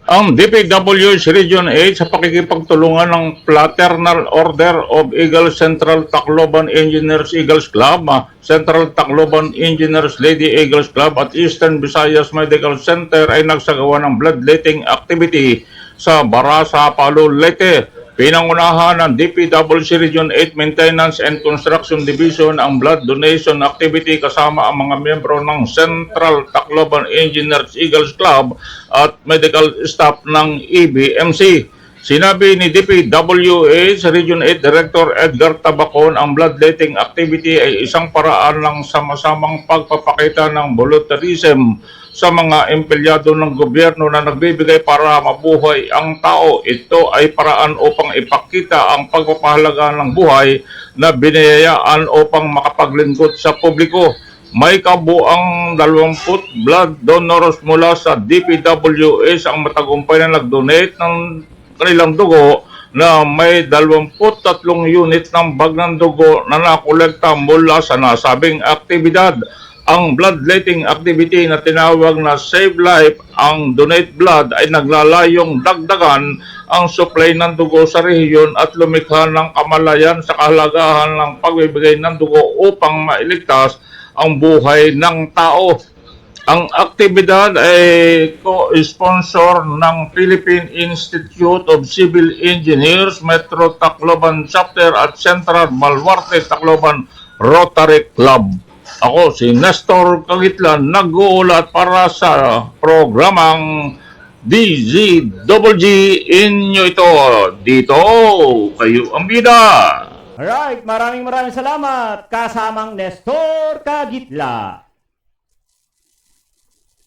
Ang DPWH Region 8 sa pakikipagtulungan ng Fraternal Order of Eagle Central Tacloban Engineers Eagles Club, Central Tacloban Engineers Lady Eagles Club at Eastern Visayas Medical Center ay nagsagawa ng bloodletting activity sa Barasa, Palo, Leyte. Pinangunahan ng DPWH Region 8 Maintenance and Construction Division ang blood donation activity kasama ang mga miyembro ng Central Tacloban Engineers Eagles Club at medical staff ng EBMC. Sinabi ni DPWH Region 8 Director Edgar Tabacon, ang bloodletting activity ay isang paraan ng sama-samang pagpapakita ng volunteerism sa mga empleyado ng gobyerno na nagbibigay para mabuhay ang tao. Ito ay paraan upang ipakita ang pagpapahalaga ng buhay na binayayaan upang makapaglingkod sa publiko. May kabuang 20 blood donors mula sa DPWH ang matagumpay na nag-donate ng kanilang dugo na may 23 unit ng bag ng dugo na nakolekta mula sa nasabing aktibidad. Ang bloodletting activity na tinawag na Save Life, ang Donate Blood, ay naglalayong dagdagan ang supply ng dugo sa rehiyon at lumikha ng kamalayan sa kahalagahan ng pagbibigay ng dugo upang mailigtas ang buhay ng tao. Ang aktibidad ay co-sponsor ng Philippine Institute of Civil Engineers, Metro Tacloban Chapter at Central Baluarte Tacloban Rotary Club. Ako si Nestor Kagitlan, nag-uulat para sa programang DZWG. Inyo ito. Dito, kayo ang bida. Alright, maraming salamat kasamang Nestor Kagitla.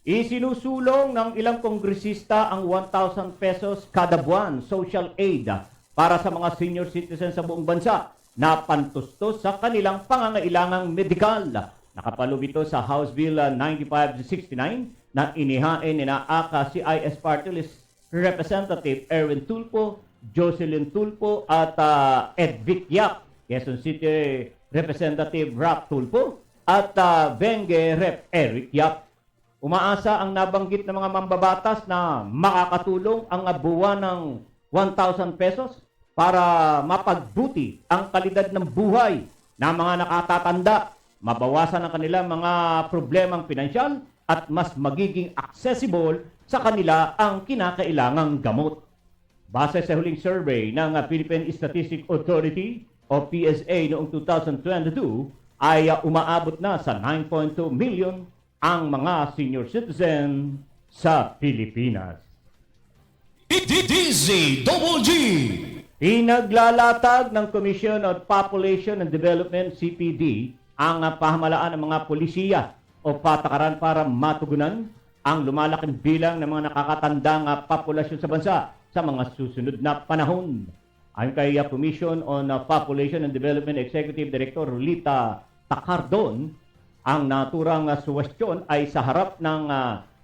Isinusulong ng ilang kongresista ang 1,000 pesos kada buwan social aid para sa mga senior citizens sa buong bansa na pantustos sa kanilang pangangailangang medikal. Nakapaloob ito sa House Bill 9569 na inihain ni na AKA CIS Party List Representative Erwin Tulfo, Jocelyn Tulfo at Edvic Yap, Quezon City Representative Rap Tulfo at Bengue Rep Eric Yap. Umaasa ang nabanggit na mga mambabatas na makakatulong ang buwan ng 1,000 pesos para mapagbuti ang kalidad ng buhay ng mga nakatatanda, mabawasan ang kanilang mga problemang pinansyal at mas magiging accessible sa kanila ang kinakailangang gamot. Base sa huling survey ng Philippine Statistics Authority o PSA noong 2022 ay umaabot na sa 9.2 million ang mga senior citizen sa Pilipinas. DZGG. Pinaglalatag ng Commission on Population and Development, CPD, ang pahamalaan ng mga polisiya o patakaran para matugunan ang lumalaking bilang ng mga nakakatandang populasyon sa bansa sa mga susunod na panahon. Ayon kay Commission on Population and Development Executive Director Lita Tacardon, ang naturang suwestyon ay sa harap ng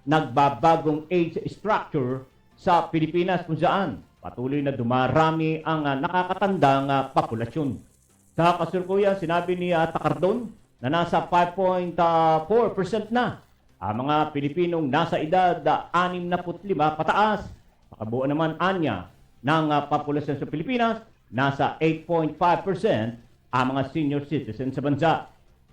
nagbabagong age structure sa Pilipinas kung saan patuloy na dumarami ang nakakatandang populasyon. Sa kasalukuyan, sinabi ni Tacardon na nasa 5.4% na ang mga Pilipinong nasa edad 65 pataas. Pakabuo naman anya ng populasyon sa Pilipinas, nasa 8.5% ang mga senior citizens sa bansa.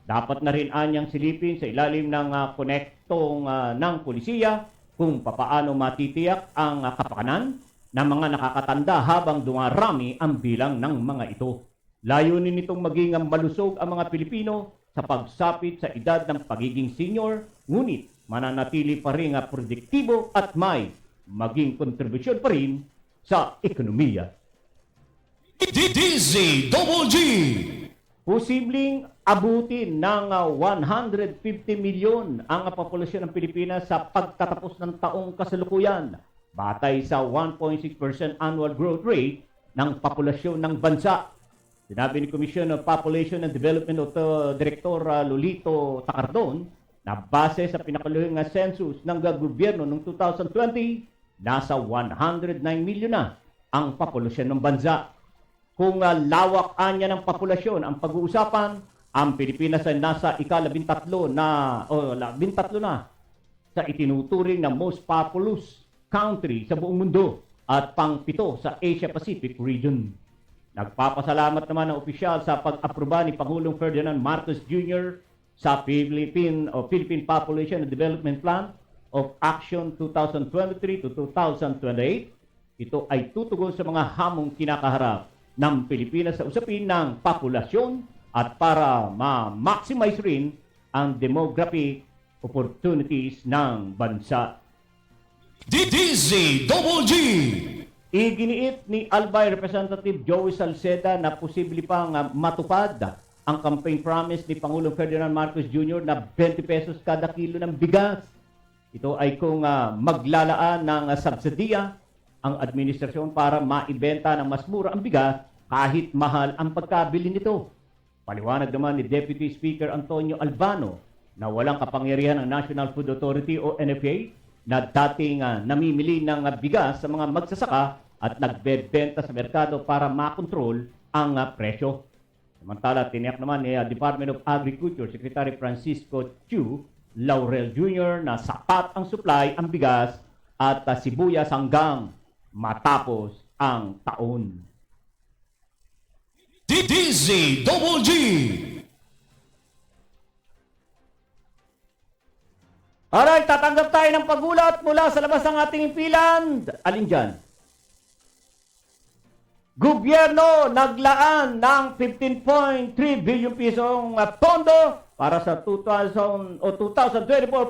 Dapat na rin anyang silipin sa ilalim ng konektong ng polisiya kung papaano matitiyak ang kapakanan ng mga nakakatanda habang dumarami ang bilang ng mga ito. Layunin nitong maging malusog ang mga Pilipino sa pagsapit sa edad ng pagiging senior, ngunit mananatili pa rin produktibo at may maging kontribusyon pa rin sa ekonomiya. DZGG. Posibleng abutin ng 150 milyon ang populasyon ng Pilipinas sa pagtatapos ng taong kasalukuyan, batay sa 1.6% annual growth rate ng populasyon ng bansa. Sinabi ni Commission on Population and Development Director Lolito Tacardon na base sa pinakaluhing census ng gobyerno noong 2020, nasa 109 milyon na ang populasyon ng bansa. Kung lawak anya ng populasyon ang pag-uusapan, ang Pilipinas ay nasa ika-13 na sa itinuturing na most populous country sa buong mundo at pang-7 sa Asia-Pacific region. Nagpapasalamat naman ang opisyal sa pag-aproba ni Pangulong Ferdinand Marcos Jr. sa Philippine Population and Development Plan of Action 2023 to 2028. Ito ay tutugon sa mga hamong kinakaharap ng Pilipinas sa usapin ng populasyon at para ma-maximize rin ang demographic opportunities ng bansa. DZGG. Iginiit ni Albay Representative Joey Salceda na posible pang matupad ang campaign promise ni Pangulong Ferdinand Marcos Jr. na 20 pesos kada kilo ng bigas. Ito ay kung maglalaan ng subsidiya ang administrasyon para maibenta ng mas mura ang bigas kahit mahal ang pagkabili nito. Paliwanag naman ni Deputy Speaker Antonio Albano na walang kapangyarihan ng National Food Authority o NFA na dating namimili ng bigas sa mga magsasaka at nagbebenta sa merkado para makontrol ang presyo. Samantala, tiniyak naman ni Department of Agriculture Secretary Francisco Chu Laurel Jr. na sapat ang supply ang bigas at sibuyas hanggang matapos ang taon. DZGG. Alright, tatanggap tayo ng pagulat mula sa labas ng ating impilan. Alin dyan? Gobyerno naglaan ng 15.3 billion pisong pondo para sa 2024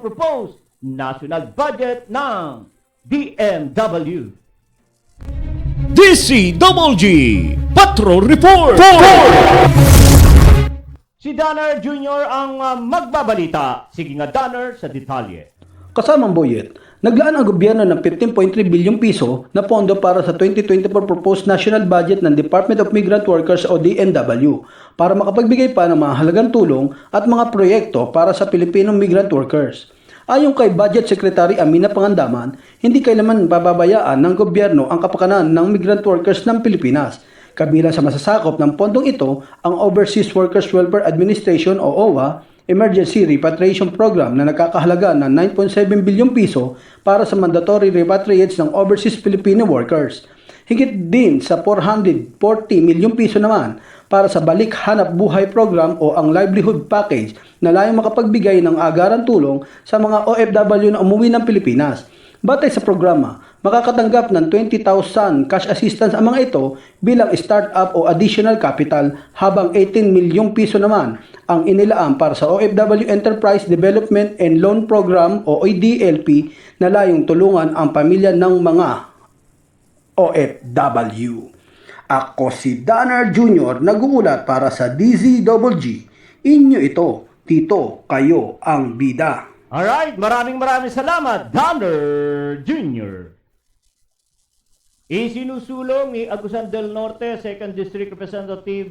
proposed national budget ng DMW. DCWG Patrol Report. Si Danner Jr. ang magbabalita. Sige nga, Danner, sa detalye. Kasamang Boyet, Naglaan ang gobyerno ng 15.3 bilyong piso na pondo para sa 2024 proposed national budget ng Department of Migrant Workers o DMW para makapagbigay pa ng mga halagang tulong at mga proyekto para sa Pilipinong migrant workers. Ayon kay Budget Secretary Amina Pangandaman, hindi kailanman bababayaan ng gobyerno ang kapakanan ng migrant workers ng Pilipinas. Kabilang sa masasakop ng pondong ito ang Overseas Workers Welfare Administration o OWA Emergency Repatriation Program na nagkakahalaga ng 9.7 bilyong piso para sa mandatory repatriates ng overseas Filipino workers. Higit din sa 440 milyong piso naman para sa Balik Hanap Buhay Program o ang Livelihood Package na layong makapagbigay ng agarang tulong sa mga OFW na umuwi ng Pilipinas. Batay sa programa, makakatanggap ng 20,000 cash assistance ang mga ito bilang start-up o additional capital habang 18 milyong piso naman ang inilaan para sa OFW Enterprise Development and Loan Program o EDLP na layong tulungan ang pamilya ng mga OFW. Ako si Danar Jr. nag-uulat para sa DZGG. Inyo ito, Tito, kayo ang bida. Alright, maraming salamat, Donner Jr. Isinusulong ni Agusan del Norte, 2nd District Representative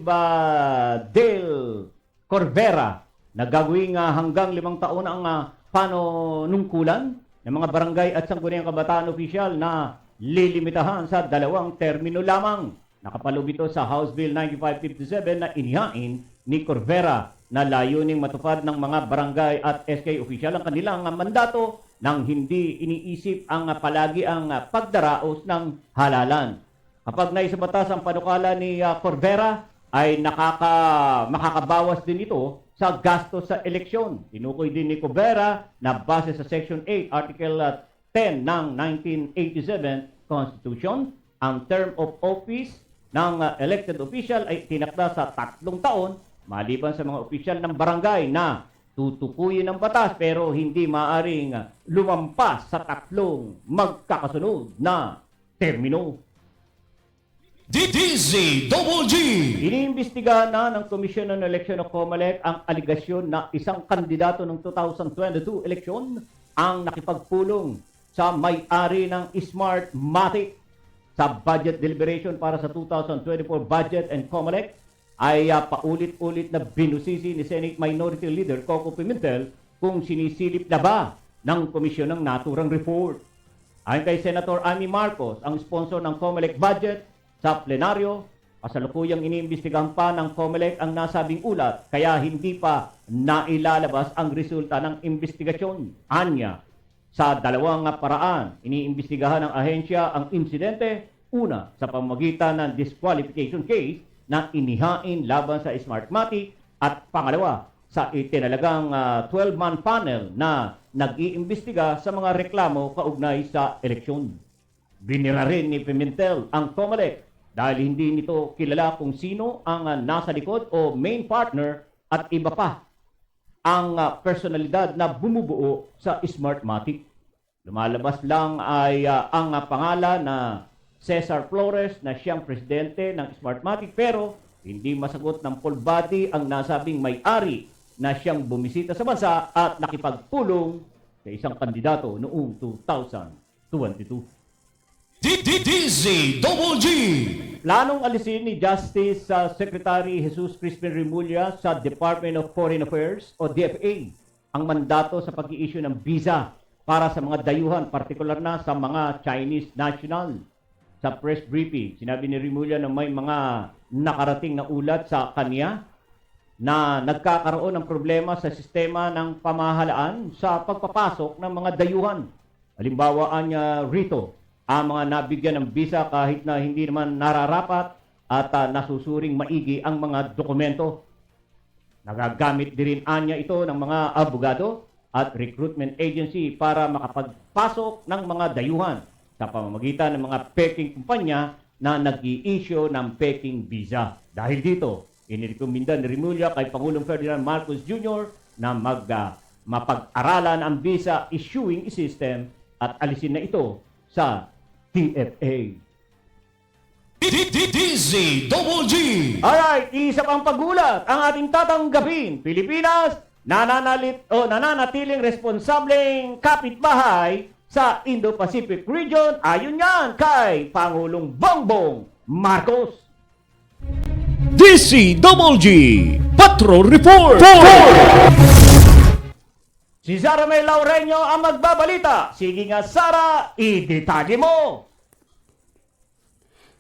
Dale Corvera na gagawing hanggang 5 taon ang panunungkulan ng mga barangay at sangguniang kabataan opisyal na lilimitahan sa 2 termino lamang. Nakapaloob ito sa House Bill 9557 na inihain ni Corvera na layuning matupad ng mga barangay at SK opisyal ang kanilang mandato nang hindi iniisip ang palagi ang pagdaraos ng halalan. Kapag naisabatas ang panukala ni Corvera ay makakabawas din ito sa gastos sa eleksyon. Tinukoy din ni Corvera na base sa Section 8, Article 10 ng 1987 Constitution, ang term of office ng elected official ay tinakda sa 3 taon maliban sa mga opisyal ng barangay na tutukuyin ng batas pero hindi maaring lumampas sa 3 magkakasunod na termino. DZGG. Iniimbestigahan na ng Commission on Election of COMELEC ang aligasyon na isang kandidato ng 2022 eleksyon ang nakipagpulong sa may-ari ng Smartmatic sa budget deliberation para sa 2024 budget and COMELEC ay paulit-ulit na binusisi ni Senate Minority Leader Coco Pimentel kung sinisilip na ba ng komisyon ng naturang report. Ayon kay Senator Amy Marcos, ang sponsor ng COMELEC budget sa plenaryo, kasalukuyang iniimbestigahan pa ng COMELEC ang nasabing ulat kaya hindi pa nailalabas ang resulta ng investigasyon. Anya, sa 2 paraan, iniimbestigahan ng ahensya ang insidente, una sa pamamagitan ng disqualification case na inihain laban sa Smartmatic at pangalawa sa itinalagang 12-man panel na nag-iimbestiga sa mga reklamo kaugnay sa eleksyon. Binira rin ni Pimentel ang COMELEC dahil hindi nito kilala kung sino ang nasa likod o main partner at iba pa ang personalidad na bumubuo sa Smartmatic. Lumalabas lang ay ang pangalan na Cesar Flores na siyang presidente ng Smartmatic pero hindi masagot ng full body ang nasabing may-ari na siyang bumisita sa bansa at nakipagpulong sa isang kandidato noong 2022. DZGG. Planong alisin ni Justice Secretary Jesus Crispin Remulla sa Department of Foreign Affairs o DFA ang mandato sa pag-i-issue ng visa para sa mga dayuhan, partikular na sa mga Chinese national. Sa press briefing, sinabi ni Remulla na may mga nakarating na ulat sa kanya na nagkakaroon ng problema sa sistema ng pamahalaan sa pagpapasok ng mga dayuhan. Halimbawa niya rito, ang mga nabigyan ng visa kahit na hindi naman nararapat at nasusuring maigi ang mga dokumento. Nagagamit din anya ito ng mga abogado at recruitment agency para makapagpasok ng mga dayuhan sa pamamagitan ng mga peking kumpanya na nag-i-issue ng peking visa. Dahil dito, inirekomenda ni Remulla kay Pangulong Ferdinand Marcos Jr. na mapag-aralan ang visa issuing system at alisin na ito sa TFA. DZGG. Alright, isa pang pagulat ang ating tatanggapin. Pilipinas, nananatiling responsableng kapitbahay sa Indo-Pacific region ayon yan kay Pangulong Bongbong Marcos. DCWG Patrol Report! Si Sara May Laureño ang magbabalita. Sige nga Sara, idetalye mo!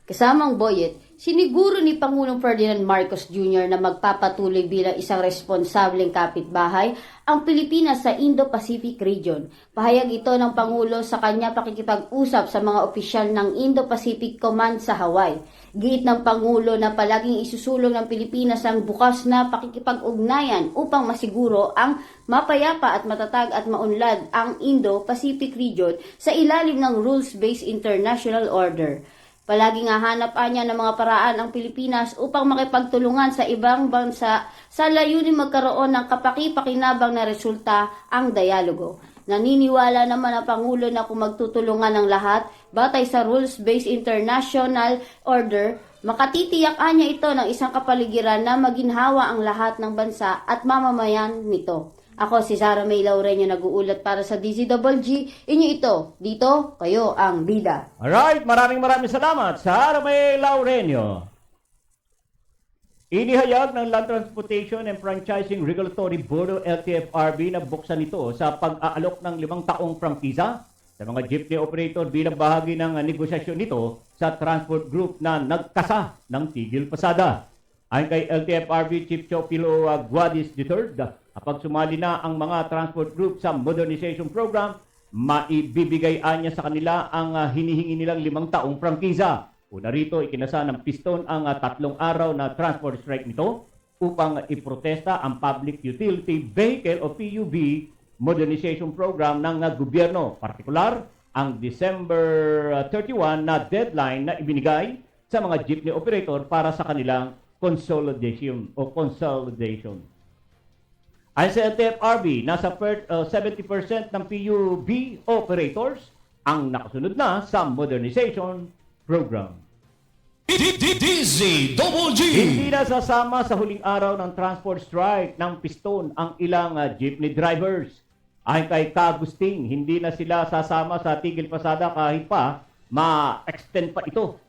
Kasamang Boyet, siniguro ni Pangulong Ferdinand Marcos Jr. na magpapatuloy bilang isang responsableng kapitbahay ang Pilipinas sa Indo-Pacific region. Pahayag ito ng Pangulo sa kanya pakikipag-usap sa mga opisyal ng Indo-Pacific Command sa Hawaii. Giit ng Pangulo na palaging isusulong ng Pilipinas ang bukas na pakikipag-ugnayan upang masiguro ang mapayapa at matatag at maunlad ang Indo-Pacific region sa ilalim ng rules-based international order. Palaging hahanap niya ng mga paraan ang Pilipinas upang makipagtulungan sa ibang bansa sa layunin magkaroon ng kapaki-pakinabang na resulta ang dialogo. Naniniwala naman ang Pangulo na kung magtutulungan ng lahat, batay sa rules-based international order, makatitiyak niya ito ng isang kapaligiran na maginhawa ang lahat ng bansa at mamamayan nito. Ako si Sara May Laureño nag-uulat para sa DCWG. Inyo ito, dito kayo ang bida. Alright, maraming salamat, Sara May Laureño. Inihayag ng Land Transportation and Franchising Regulatory Board o LTFRB na buksan ito sa pag-aalok ng 5 taong prangkisa sa mga jeepney operator bilang bahagi ng negosasyon nito sa transport group na nagkasa ng tigil pasada. Ayon kay LTFRB Chief Chopilo Guadis III, kapag sumali na ang mga transport group sa modernization program, maibibigay niya sa kanila ang hinihingi nilang 5 taong prangkisa. Una rito, ikinasa ng piston ang 3 araw na transport strike nito upang iprotesta ang Public Utility Vehicle o PUV modernization program ng gobyerno. Partikular, ang December 31 na deadline na ibinigay sa mga jeepney operator para sa kanilang consolidation. Ayon sa LTFRB, nasa 70% ng PUV operators ang nakasunod na sa modernization program. DCWG Hindi na sasama sa huling araw ng transport strike ng piston ang ilang jeepney drivers. Ayon kay Kagusting, hindi na sila sasama sa tigil pasada kahit pa ma-extend pa ito.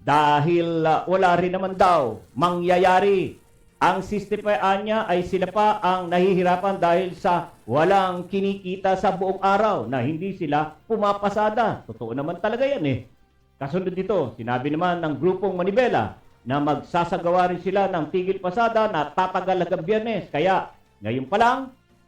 Dahil wala rin naman daw mangyayari. Ang system niya ay sila pa ang nahihirapan dahil sa walang kinikita sa buong araw na hindi sila pumapasada. Totoo naman talaga yan eh. Kasunod dito, sinabi naman ng grupong Manibela na magsasagawa rin sila ng tigil pasada na tatagal hanggang Biyernes. Kaya ngayon pa lang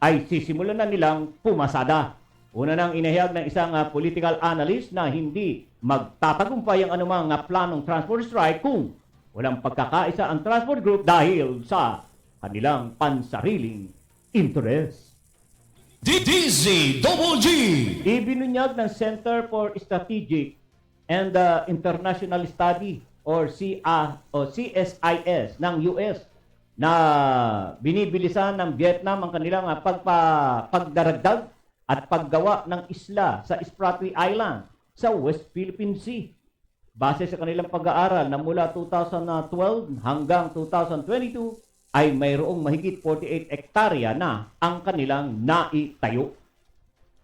ay sisimulan na nilang pumasada. Una nang inahayag ng isang political analyst na hindi magtatagumpay ang anumang planong transport strike kung walang pagkakaisa ang transport group dahil sa kanilang pansariling interest. DCWG Ibinunyag ng Center for Strategic and International Study or CSIS ng US na binibilisan ng Vietnam ang kanilang pagdaragdag at paggawa ng isla sa Spratly Island sa West Philippine Sea. Base sa kanilang pag-aaral na mula 2012 hanggang 2022 ay mayroong mahigit 48 hektarya na ang kanilang naitayo.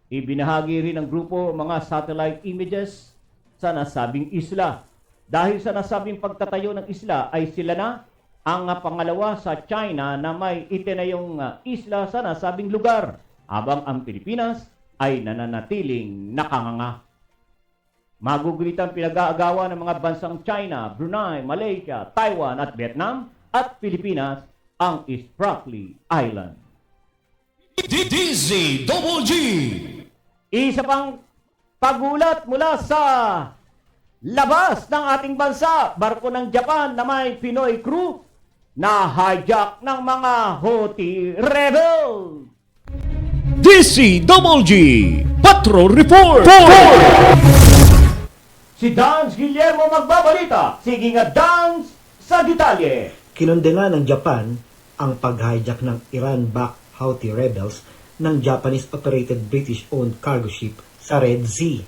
Ibinahagi rin ng grupo mga satellite images sa nasabing isla. Dahil sa nasabing pagtatayo ng isla ay sila na ang pangalawa sa China na may itinayong isla sa nasabing lugar, habang ang Pilipinas ay nananatiling nakanganga. Magugulitang pinag-aagawa ng mga bansang China, Brunei, Malaysia, Taiwan at Vietnam at Pilipinas ang Spratly Island. DCWG Isa pang pagulat mula sa labas ng ating bansa, barko ng Japan na may Pinoy crew na hijack ng mga Houthi rebel. DCWG Patrol Report! Si Dance Guillermo magbabalita. Sige nga, Dance, sa detalye. Kinondena ng Japan ang pag-hijack ng Iran-backed Houthi rebels ng Japanese-operated British-owned cargo ship sa Red Sea.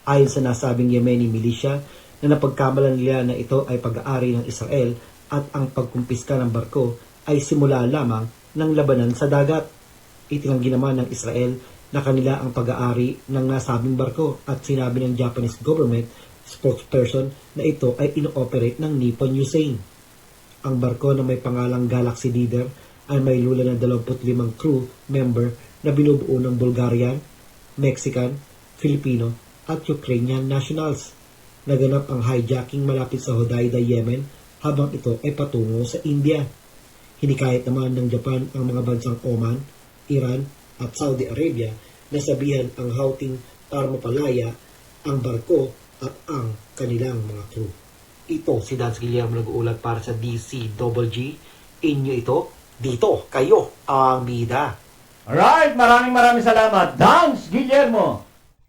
Ayon sa nasabing Yemeni militia na napagkamalan nila na ito ay pag-aari ng Israel at ang pagkumpiska ng barko ay simula lamang ng labanan sa dagat. Itinanggi naman ng Israel na kanila ang pag-aari ng nasabing barko at sinabi ng Japanese government spokesperson na ito ay ino-operate ng Nippon Yusein. Ang barko na may pangalang Galaxy Leader ay may lula ng 25 crew member na binubuo ng Bulgarian, Mexican, Filipino at Ukrainian nationals. Naganap ang hijacking malapit sa Hodeida, Yemen habang ito ay patungo sa India. Hinikayat naman ng Japan ang mga bansang Oman, Iran at Saudi Arabia na sabihan ang Houthing para mapalaya ang barko at ang kanilang mga crew. Ito si Dance Guillermo nag-uulat para sa DCWG. Inyo ito, dito, kayo ang bida. Alright, maraming salamat, Dance Guillermo.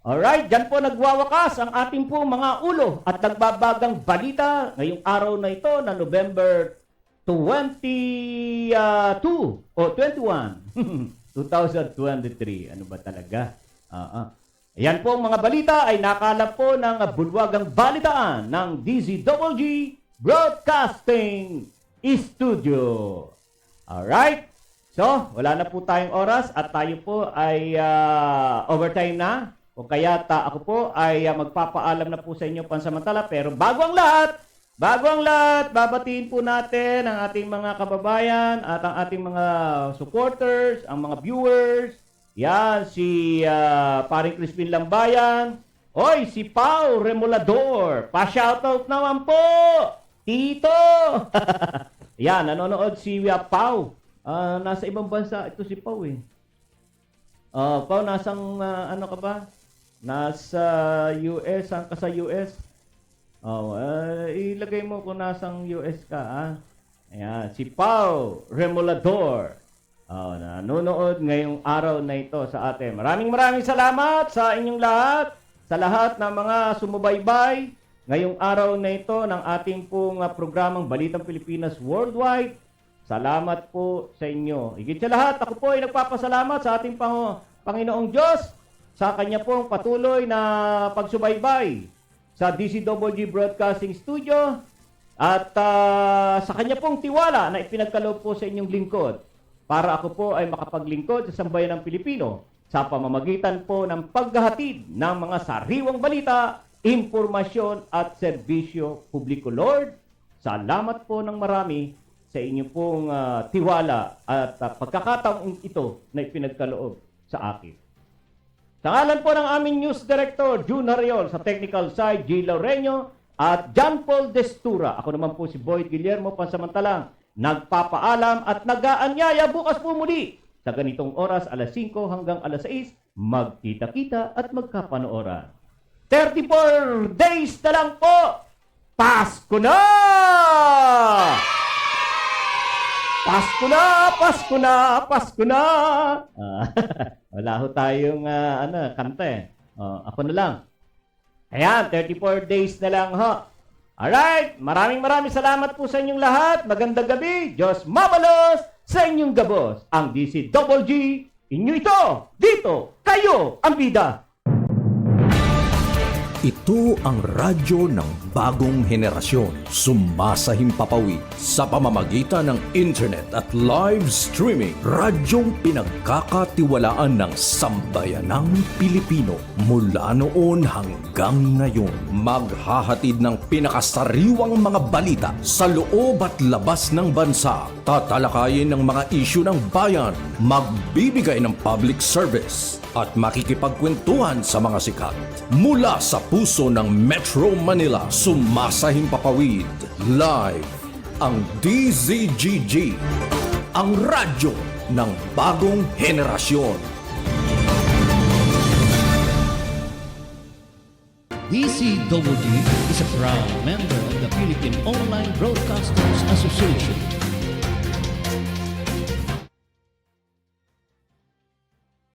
Alright, dyan po nagwawakas ang ating po mga ulo at nagbabagang balita ngayong araw na ito na November 22 o 21, 2023. Ano ba talaga? Ayan po ang mga balita ay nakalap po ng bulwagang balitaan ng DZWG Broadcasting Studio. Alright? So, wala na po tayong oras at tayo po ay overtime na. O kaya ako po ay magpapaalam na po sa inyo pansamantala. Pero bago ang lahat, babatiin po natin ang ating mga kababayan at ang ating mga supporters, ang mga viewers. Yan, si paring Crispin Lambayan. Oy, si Pau Remolador. Pa-shoutout naman po, Tito. Yan, nanonood si Pau. Nasa ibang bansa ito si Pau eh. Pau, nasang ano ka ba? Nasa US, saan ka sa US? Ilagay mo kung nasang US ka. Ayan, si Pau Remolador. Nanonood ngayong araw na ito sa atin. Maraming salamat sa inyong lahat, sa lahat ng mga sumubaybay ngayong araw na ito ng ating pong programang Balitang Pilipinas Worldwide. Salamat po sa inyo. Higit sa lahat, ako po ay nagpapasalamat sa ating Panginoong Diyos sa Kanya pong patuloy na pagsubaybay sa DCWG Broadcasting Studio at sa Kanya pong tiwala na ipinagkaloob po sa inyong lingkod para ako po ay makapaglingkod sa sambayan ng Pilipino sa pamamagitan po ng paghahatid ng mga sariwang balita, impormasyon at serbisyo publiko. Lord, salamat po ng marami sa inyong pong tiwala at pagkakataong ito na ipinagkaloob sa akin. Sa ngalan po ng aming News Director, June Hariol, sa technical side, G. Laureño, at John Paul Destura. Ako naman po si Boyd Guillermo, pansamantalang nagpapaalam at nag-aanyaya bukas po muli sa ganitong oras, alas 5 hanggang alas 6, magkita-kita at magkapanooran. 34 days na lang po! Pasko na! Pasko na! Pasko na! Pasko na! Wala ho tayong kanta eh. Ako na lang. Ayan, 34 days na lang ho. Alright, maraming salamat po sa inyong lahat. Magandang gabi. Diyos mabalos sa inyong gabos. Ang DCWG, inyo ito, dito, kayo ang bida. Ito ang radyo ng bagong henerasyon. Sumasahimpapawid sa pamamagitan ng internet at live streaming. Radyong pinagkakatiwalaan ng sambayanang Pilipino. Mula noon hanggang ngayon, maghahatid ng pinakasariwang mga balita sa loob at labas ng bansa. Tatalakayin ng mga isyu ng bayan. Magbibigay ng public service at makikipagkwentuhan sa mga sikat. Mula sa puso ng Metro Manila, sumasahimpapawid live ang DZGG, ang radyo ng bagong henerasyon. DCWG is a proud member of the Philippine Online Broadcasters Association.